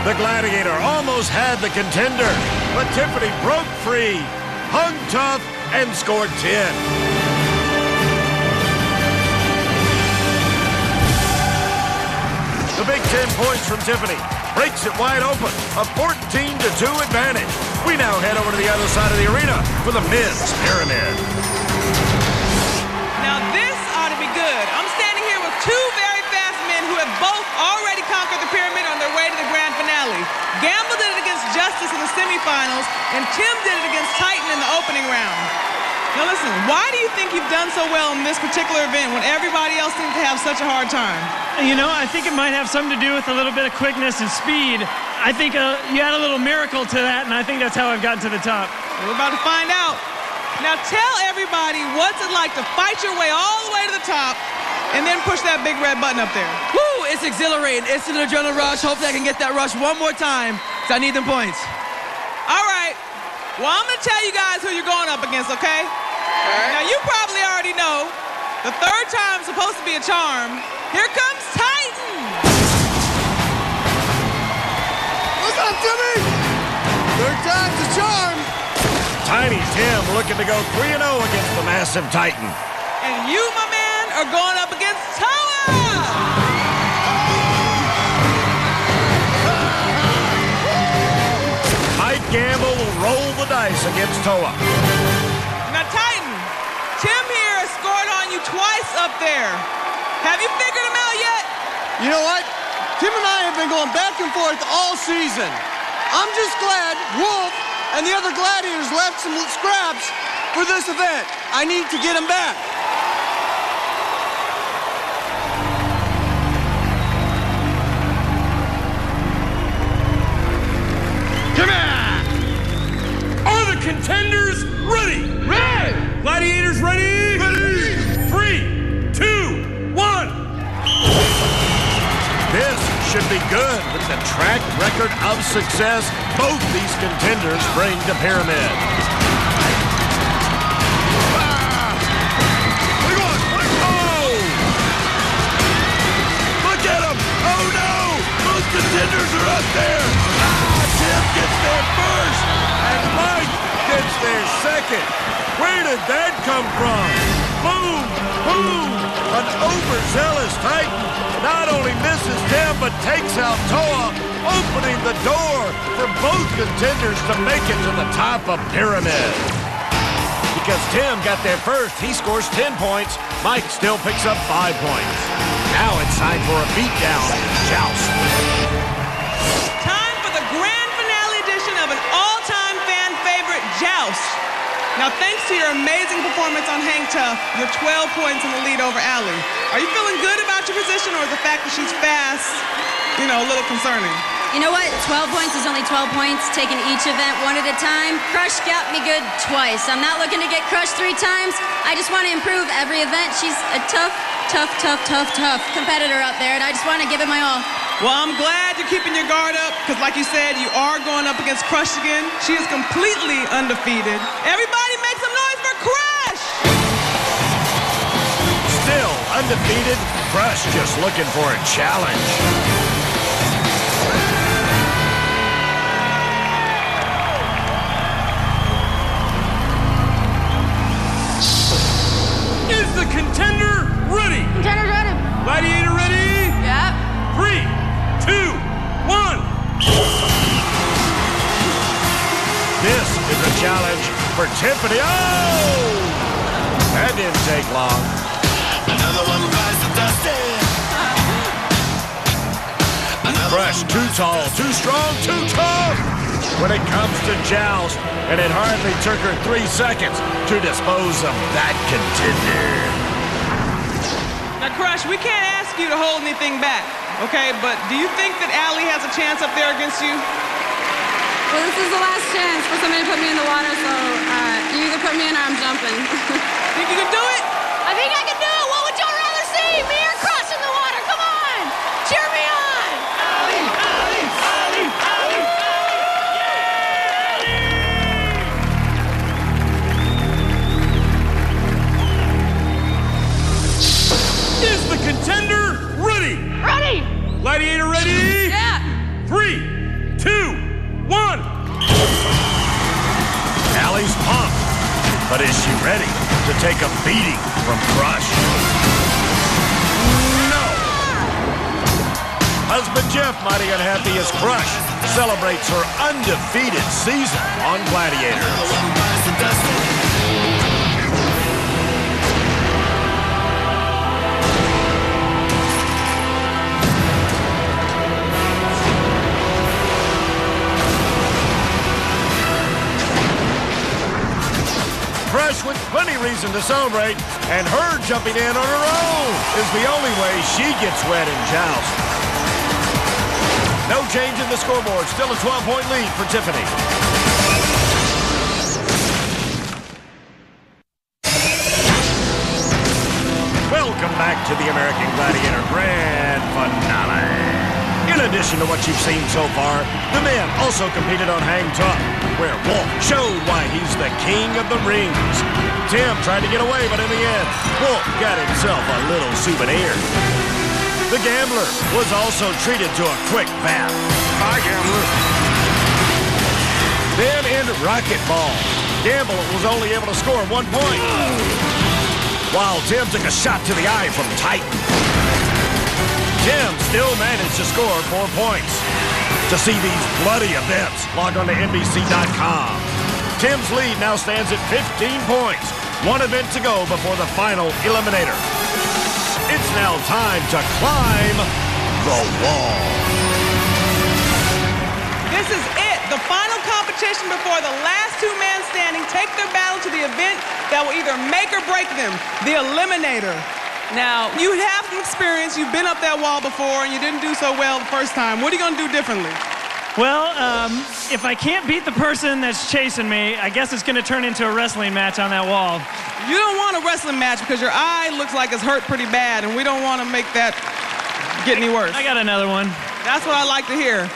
C: The Gladiator almost had the contender, but Tiffany broke free, hung tough, and scored 10. The big 10 points from Tiffany breaks it wide open, a 14-2 advantage. We now head over to the other side of the arena for the men's pyramid.
I: Now this ought to be good. I'm standing here with two very fast men who have both already conquered the pyramid on their way to the grand finale. Gamble did it against Justice in the semifinals, and Tim did it against Titan in the opening round. Now listen, why do you think you've done so well in this particular event when everybody else seems to have such a hard time?
T: You know, I think it might have something to do with a little bit of quickness and speed. I think you add a little miracle to that, and I think that's how I've gotten to the top.
I: We're about to find out. Now tell everybody what's it like to fight your way all the way to the top and then push that big red button up there.
N: Woo, it's exhilarating. It's an adrenaline rush. Hopefully I can get that rush one more time because I need them points.
I: All right. Well, I'm going to tell you guys who you're going up against, okay? Now, you probably already know the third time's supposed to be a charm. Here comes Titan.
G: What's up, Timmy? Third time's a charm.
C: Tiny Tim looking to go 3-0 against the massive Titan.
I: And you, my man, are going up against Toa.
C: Mike Gamble will roll the dice against Toa.
I: Now, Titan, Tim here has scored on you twice up there. Have you figured him out yet?
G: You know what? Tim and I have been going back and forth all season. I'm just glad Wolf and the other Gladiators left some scraps for this event. I need to get them back.
H: Come on! Are the contenders ready? Ready! Gladiators ready? Ready! 3, 2, 1.
C: This should be good with the track record of success both these contenders bring to Pyramid. Look at him! Oh no! Both contenders are up there! Tim gets there first, and Mike gets there second. Where did that come from? Boom! Boom! An overzealous Titan not only misses Tim, but takes out Toa, opening the door for both contenders to make it to the top of Pyramid. Because Tim got there first, he scores 10 points. Mike still picks up 5 points. Now it's time for a beatdown joust.
I: Time for the grand finale edition of an all-time fan favorite, Joust. Now, thanks to your amazing performance on Hang Tough, you're 12 points in the lead over Allie. Are you feeling good about your position, or is the fact that she's fast, a little concerning?
P: You know what? 12 points is only 12 points, taking each event one at a time. Crush got me good twice. I'm not looking to get crushed 3 times. I just want to improve every event. She's a tough competitor out there, and I just want to give it my all.
I: Well, I'm glad you're keeping your guard up, because like you said, you are going up against Crush again. She is completely undefeated. Everybody make some noise for Crush!
C: Still undefeated, Crush just looking for a challenge.
H: Is the contender ready?
J: Contender's ready.
H: Gladiator ready?
J: Yep.
H: 3, 2, 1.
C: This is a challenge for Tiffany. Oh! That didn't take long.
V: Another one bites the dust.
C: Crush, too tall, too strong, too tough. When it comes to joust, and it hardly took her 3 seconds to dispose of that contender.
I: Now, Crush, we can't ask you to hold anything back, okay? But do you think that Allie has a chance up there against you?
B: Well, this is the last chance for somebody to put me in the water, so you either put me in or I'm jumping.
I: Think you can do it?
J: I think I can do it. What would y'all rather see?
H: Gladiator ready?
B: Yeah.
H: 3, 2, 1.
C: Allie's pumped, but is she ready to take a beating from Crush? No! Husband Jeff mighty unhappy as Crush celebrates her undefeated season on Gladiators. Crush with plenty reason to celebrate, and her jumping in on her own is the only way she gets wet in joust. No change in the scoreboard, still a 12-point lead for Tiffany. Welcome back to the American Gladiator Grand Finale. In addition to what you've seen so far, the men also competed on Hang Tough, where Wolf showed why he's the king of the rings. Tim tried to get away, but in the end, Wolf got himself a little souvenir. The Gambler was also treated to a quick bath. Bye, Gambler. Then in Rocket Ball, Gamble was only able to score 1 point, while Tim took a shot to the eye from Titan. Tim still managed to score 4 points. To see these bloody events, log on to NBC.com. Tim's lead now stands at 15 points. 1 event to go before the final eliminator. It's now time to climb the wall.
I: This is it, the final competition before the last 2 men standing take their battle to the event that will either make or break them, the Eliminator. Now, you have some experience, you've been up that wall before, and you didn't do so well the first time. What are you gonna do differently?
T: Well, if I can't beat the person that's chasing me, I guess it's gonna turn into a wrestling match on that wall.
I: You don't want a wrestling match because your eye looks like it's hurt pretty bad, and we don't want to make that get any worse.
T: I got another one.
I: That's what I like to hear.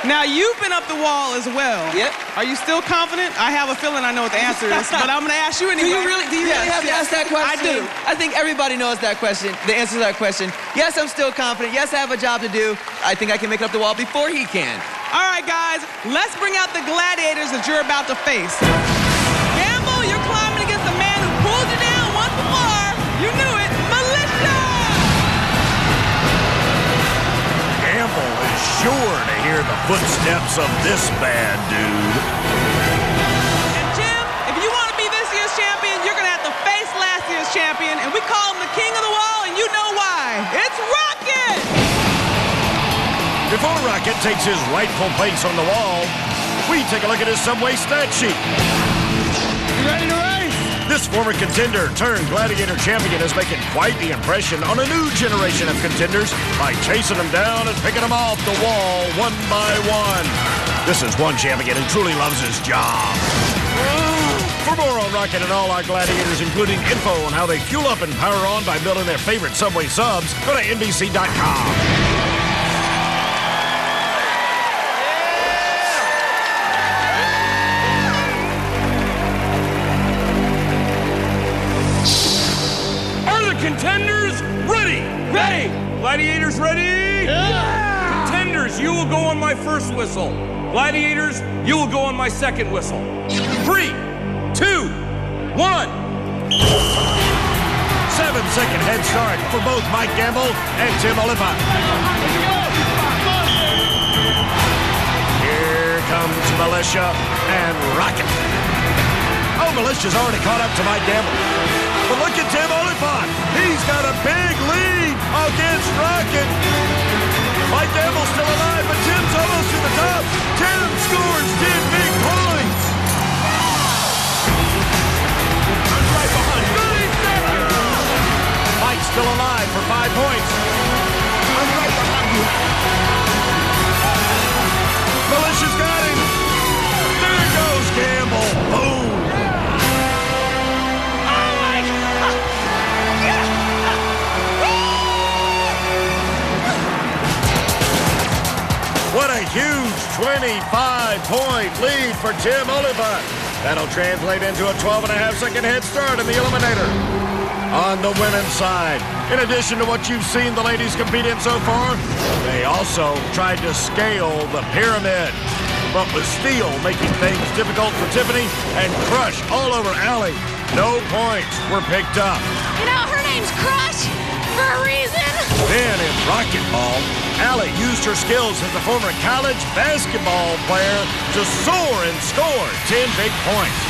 I: Now, you've been up the wall as well.
N: Yep.
I: Are you still confident? I have a feeling I know what the answer is, but I'm going to ask you anyway.
N: Do you really have to ask that question?
I: I do.
N: I think everybody knows that question, the answer to that question. Yes, I'm still confident. Yes, I have a job to do. I think I can make it up the wall before he can.
I: All right, guys, let's bring out the gladiators that you're about to face. Gamble, you're climbing against the man who pulled you down once before. You knew it, Militia!
C: Gamble is sure to hear the footsteps of this bad dude.
I: And Jim, if you want to be this year's champion, you're going to have to face last year's champion, and we call him the king of the wall, and you know why. It's Rocket!
C: Before Rocket takes his rightful place on the wall, we take a look at his Subway stat sheet.
O: You ready to race?
C: This former contender turned Gladiator champion is making quite the impression on a new generation of contenders by chasing them down and picking them off the wall 1 by 1. This is one champion who truly loves his job. For more on Rocket and all our Gladiators, including info on how they fuel up and power on by building their favorite Subway subs, go to NBC.com.
H: Contenders ready?
T: Ready!
H: Gladiators ready?
T: Yeah!
H: Contenders, you will go on my first whistle. Gladiators, you will go on my second whistle. 3, 2, 1.
C: 7-second head start for both Mike Gamble and Tim Oliphant. Here comes Militia and Rocket. Oh, Militia's already caught up to Mike Gamble. But look at Tim Oliphant. He's got a big lead against Rocket. Mike Gamble's still alive, but Tim's almost to the top. Tim scores 10 big points. I'm right behind you. 30 seconds. Mike's still alive for 5 points. I'm right behind you. Militia's got him. There goes Gamble. Boom. What a huge 25-point lead for Tim Oliphant. That'll translate into a 12.5-second head start in the Eliminator. On the women's side, In addition to what you've seen the ladies compete in so far, they also tried to scale the pyramid, but with steel making things difficult for Tiffany and Crush all over Allie, no points were picked up.
J: You know, her name's Crush for a reason.
C: Then in racquetball, Allie used her skills as a former college basketball player to soar and score 10 big points.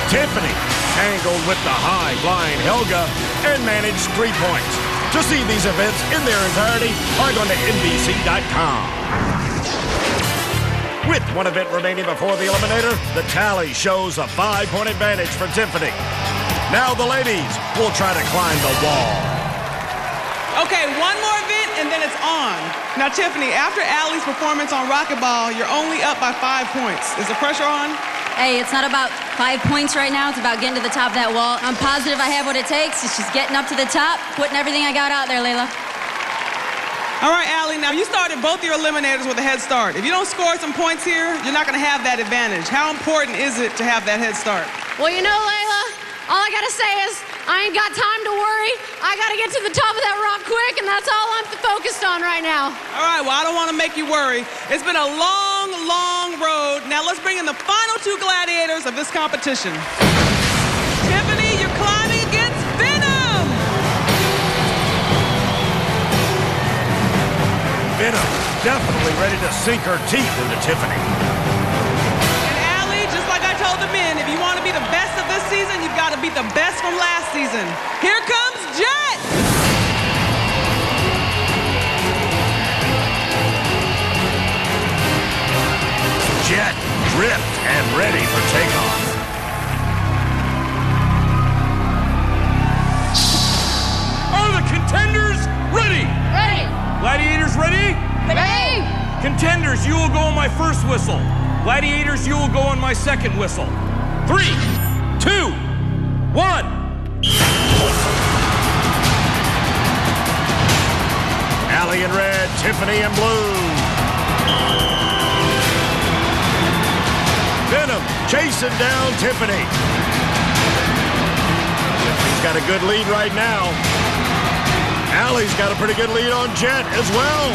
C: Tiffany tangled with the high-flying Helga and managed 3 points. To see these events in their entirety, log on to NBC.com. With one event remaining before the eliminator, the tally shows a 5-point advantage for Tiffany. Now the ladies will try to climb the wall.
I: Okay, one more event and then it's on. Now, Tiffany, after Allie's performance on racquetball, you're only up by 5 points. Is the pressure on?
P: Hey, it's not about 5 points right now. It's about getting to the top of that wall. I'm positive I have what it takes. It's just getting up to the top, putting everything I got out there, Layla.
I: All right, Allie, now you started both your eliminators with a head start. If you don't score some points here, you're not going to have that advantage. How important is it to have that head start?
J: Well, you know, Layla, all I gotta say is I ain't got time to worry. I gotta get to the top of that rock quick, and that's all I'm focused on right now.
I: All right, well, I don't want to make you worry. It's been a long, long road. Now let's bring in the final 2 gladiators of this competition. Tiffany, you're climbing against Venom.
C: Venom definitely ready to sink her teeth into Tiffany.
I: And Allie, just like I told the men, if you want to be the best of this season, you've got to beat the best from last season. Here comes Jet.
C: Jet gripped and ready for takeoff.
H: Are the contenders ready?
B: Ready.
H: Gladiators ready?
B: Ready.
H: Contenders, you will go on my first whistle. Gladiators, you will go on my second whistle. 3, 2, 1.
C: Allie in red, Tiffany in blue. Venom chasing down Tiffany. Tiffany's got a good lead right now. Allie's got a pretty good lead on Jet as well.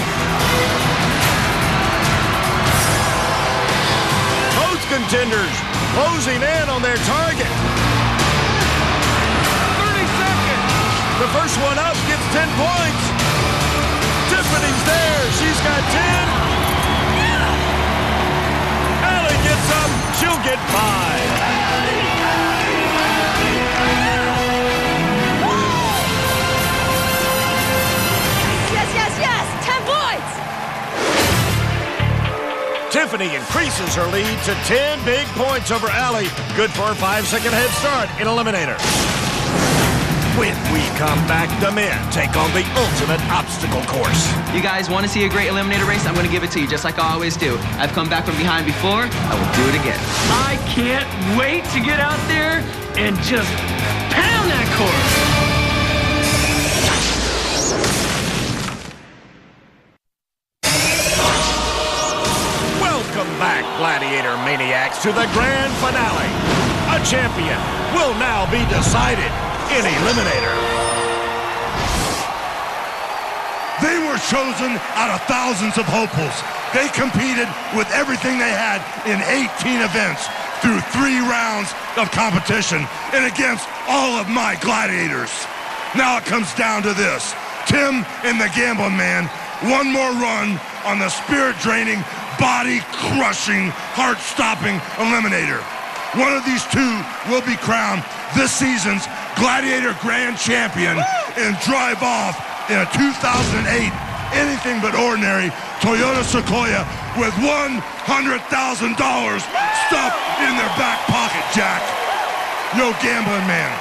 C: Both contenders closing in on their target. 30 seconds. The first one up gets 10 points. Tiffany's there. She's got 10. Allie gets some. She'll get 5.
J: Yes, 10 points.
C: Tiffany increases her lead to 10 big points over Allie. Good for a 5-second head start in Eliminator. When we come back, the men take on the ultimate obstacle course.
D: You guys want to see a great eliminator race? I'm going to give it to you just like I always do. I've come back from behind before. I will do it again.
Q: I can't wait to get out there and just pound that course.
C: Welcome back, Gladiator Maniacs, to the grand finale. A champion will now be decided in Eliminator.
A: They were chosen out of thousands of hopefuls. They competed with everything they had in 18 events through 3 rounds of competition and against all of my gladiators. Now it comes down to this. Tim and the Gambling Man, one more run on the spirit-draining, body-crushing, heart-stopping eliminator. One of these 2 will be crowned this season's Gladiator Grand Champion and drive off in a 2008 anything but ordinary Toyota Sequoia with $100,000 stuffed in their back pocket, Jack. Yo, Gambling Man,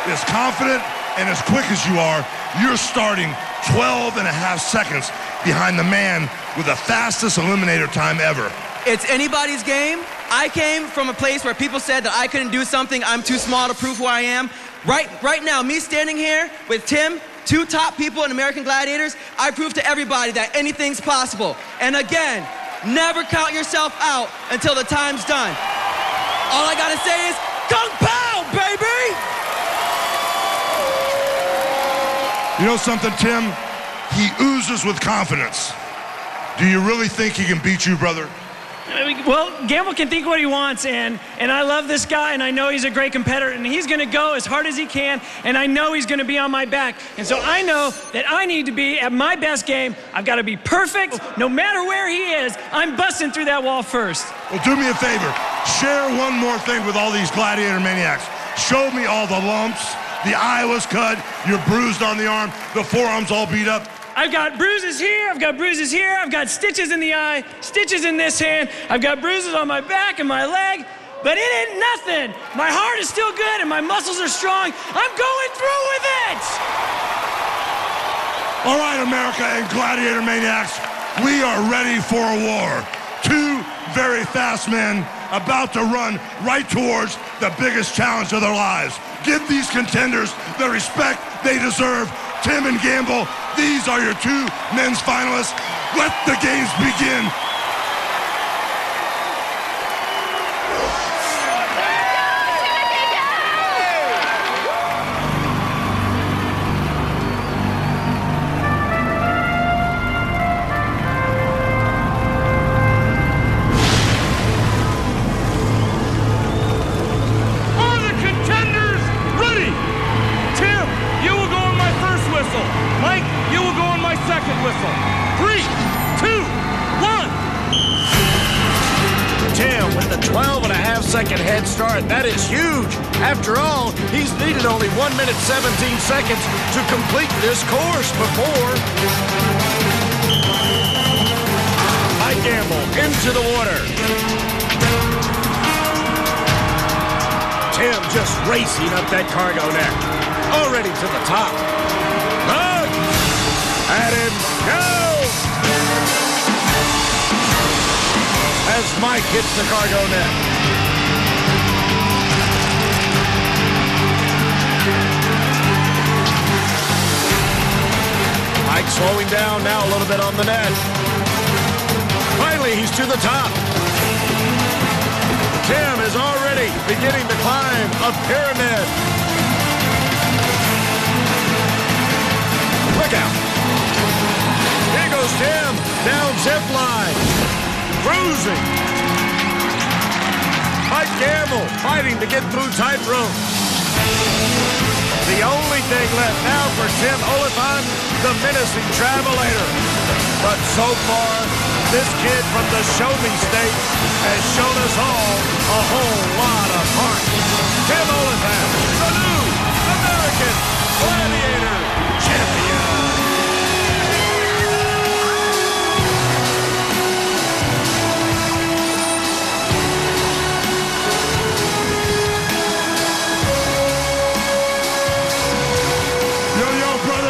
A: as confident and as quick as you are, you're starting 12 and a half seconds behind the man with the fastest eliminator time ever.
N: It's anybody's game. I came from a place where people said that I couldn't do something, I'm too small to prove who I am. Right now, me standing here with Tim, 2 top people in American Gladiators, I prove to everybody that anything's possible. And again, never count yourself out until the time's done. All I gotta say is, Kung Pao, baby!
A: You know something, Tim? He oozes with confidence. Do you really think he can beat you, brother?
T: Well, Gamble can think what he wants, and I love this guy, and I know he's a great competitor, and he's going to go as hard as he can, and I know he's going to be on my back. And so I know that I need to be at my best game. I've got to be perfect. No matter where he is, I'm busting through that wall first.
A: Well, do me a favor. Share one more thing with all these Gladiator maniacs. Show me all the lumps, the eye was cut, you're bruised on the arm, the forearm's all beat up.
T: I've got bruises here, I've got bruises here, I've got stitches in the eye, stitches in this hand, I've got bruises on my back and my leg, but it ain't nothing. My heart is still good and my muscles are strong. I'm going through with it!
A: All right, America and Gladiator maniacs, we are ready for a war. Two very fast men about to run right towards the biggest challenge of their lives. Give these contenders the respect they deserve. Tim and Gamble, these are your two men's finalists. Let the games begin.
C: Second head start. That is huge. After all, he's needed only 1 minute 17 seconds to complete this course before I Gamble into the water. Tim just racing up that cargo neck. Already to the top. Hug! At him goes! As Mike hits the cargo net. Mike slowing down now a little bit on the net. Finally, he's to the top. Tim is already beginning to climb a pyramid. Look out. Here goes Tim down zip line. Cruising. Mike Gamble fighting to get through tightrope. The only thing left now for Tim Oliphant, the menacing Travelator. But so far, this kid from the Show Me State has shown us all a whole lot of heart. Tim Oliphant, the new American Gladiator champion.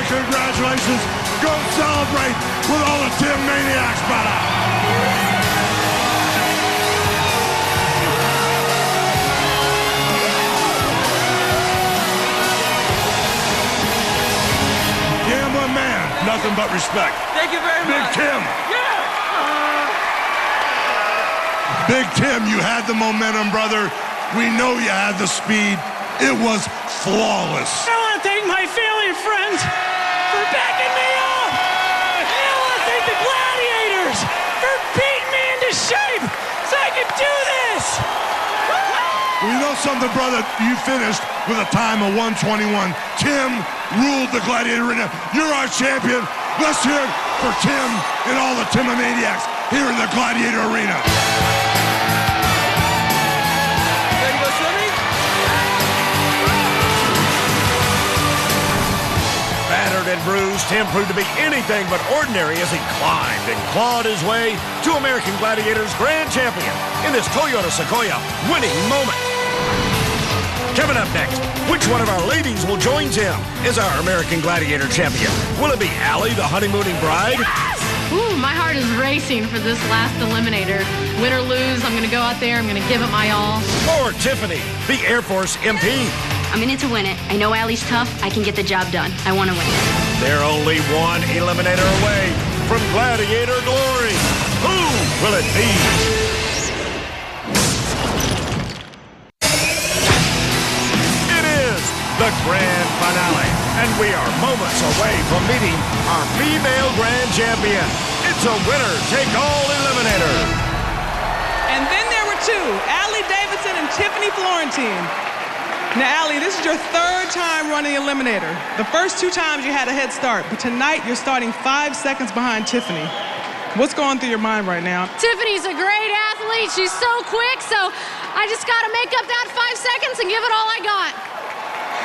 A: Congratulations. Go celebrate with all the Tim Maniacs, brother. Gambling man, nothing but respect.
I: Thank you very
A: Big
I: much.
A: Tim.
I: Yeah.
A: Big Tim, you had the momentum, brother. We know you had the speed. It was flawless.
T: I want to thank my family and friends for backing me up. And I want to thank the Gladiators for beating me into shape so I could do this.
A: You know something, brother? You finished with a time of 1:21. Tim ruled the Gladiator Arena. You're our champion. Let's hear it for Tim and all the Timomaniacs here in the Gladiator Arena.
I: Ready to go swimming?
C: Battered and bruised, Tim proved to be anything but ordinary as he climbed and clawed his way to American Gladiators Grand Champion in this Toyota Sequoia winning moment. Coming up next, which one of our ladies will join Tim as our American Gladiator Champion? Will it be Allie, the honeymooning bride?
R: Ooh, my heart is racing for this last eliminator. Win or lose, I'm going to go out there, I'm going to give it my all.
C: Or Tiffany, the Air Force MP?
S: I'm in it to win it. I know Allie's tough. I can get the job done. I want to win it.
C: They're only one eliminator away from Gladiator glory. Who will it be? the grand finale. And we are moments away from meeting our female grand champion. It's a winner-take-all eliminator.
I: And then there were two, Allie Davidson and Tiffany Florentine. Now, Allie, this is your third time running Eliminator. The first two times you had a head start, but tonight you're starting 5 seconds behind Tiffany. What's going through your mind right now?
J: Tiffany's a great athlete. She's so quick, so I just got to make up that 5 seconds and give it all I got.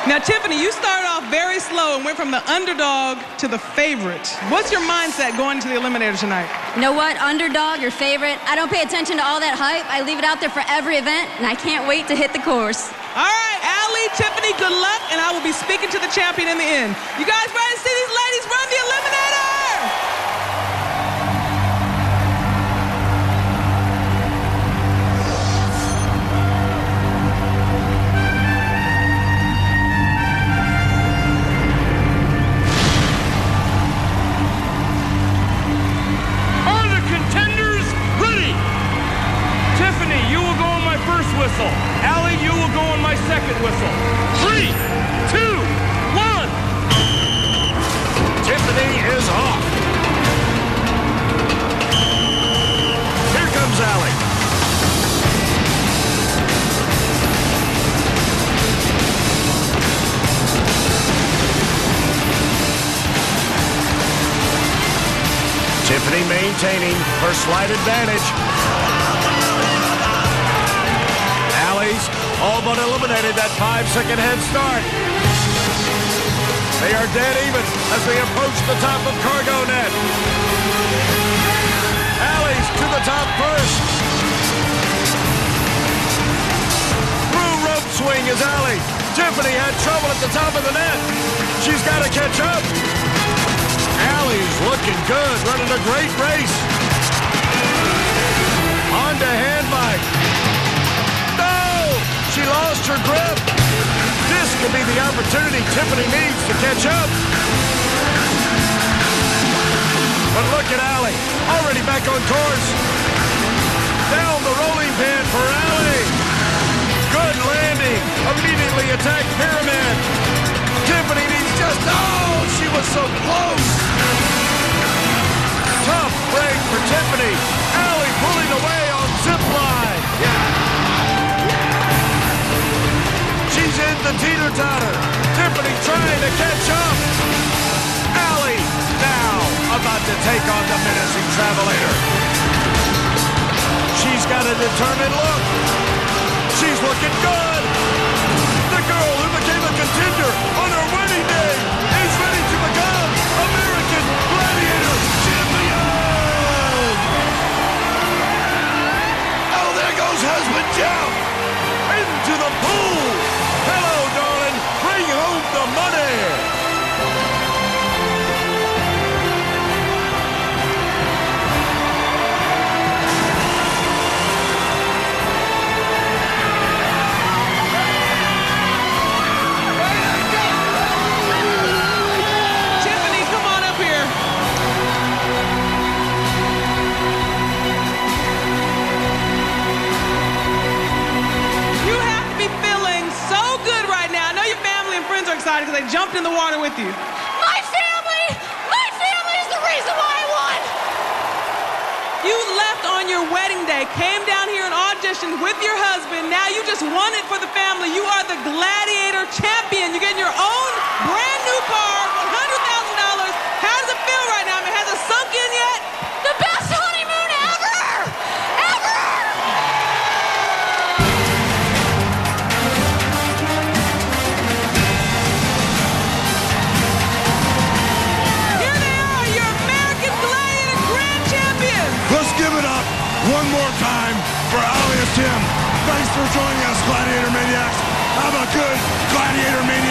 I: Now, Tiffany, you started off very slow and went from the underdog to the favorite. What's your mindset going into the Eliminator tonight?
P: You know what? Underdog or favorite, I don't pay attention to all that hype. I leave it out there for every event, and I can't wait to hit the course.
I: All right, Allie, Tiffany, good luck, and I will be speaking to the champion in the end. You guys ready to see these ladies run the Eliminator?
H: Whistle. Allie, you will go on my second whistle. 3, 2, 1.
C: Tiffany is off. Here comes Allie. Tiffany maintaining her slight advantage. All but eliminated that 5-second head start. They are dead even as they approach the top of cargo net. Allie's to the top first. Through rope swing is Allie. Tiffany had trouble at the top of the net. She's got to catch up. Allie's looking good, running a great race. On to hand bike. She lost her grip. This could be the opportunity Tiffany needs to catch up. But look at Allie, already back on course. Down the rolling pin for Allie. Good landing. Immediately attack pyramid. Tiffany needs just, oh, she was so close. Tough break for Tiffany. Allie pulling away on zip line. She's in the teeter-totter. Tiffany trying to catch up. Allie now about to take on the menacing Travelator. She's got a determined look. She's looking good. The girl who became a contender on her wedding day is ready to become American Gladiator champion. Oh, there goes husband Jeff into the pool. Hello, darling. Bring home the money.
I: Tiffany, come on up here. You have to be feeling so good right now. I know your family and friends are excited because they jumped in the water with you.
J: My family is the reason why I won.
I: You left on your wedding day, came down here and auditioned with your husband. Now you just won it for the family. You are the Gladiator champion. You're getting your own brand new car, $100,000. How does it feel right now? I mean, has it sunk in yet?
J: The best honeymoon ever! Ever!
I: Here they are, your American Gladiator grand champions.
A: Let's give it up one more time for Allie and Tim. Thanks for joining us, Gladiator Maniacs. Have a good Gladiator Maniac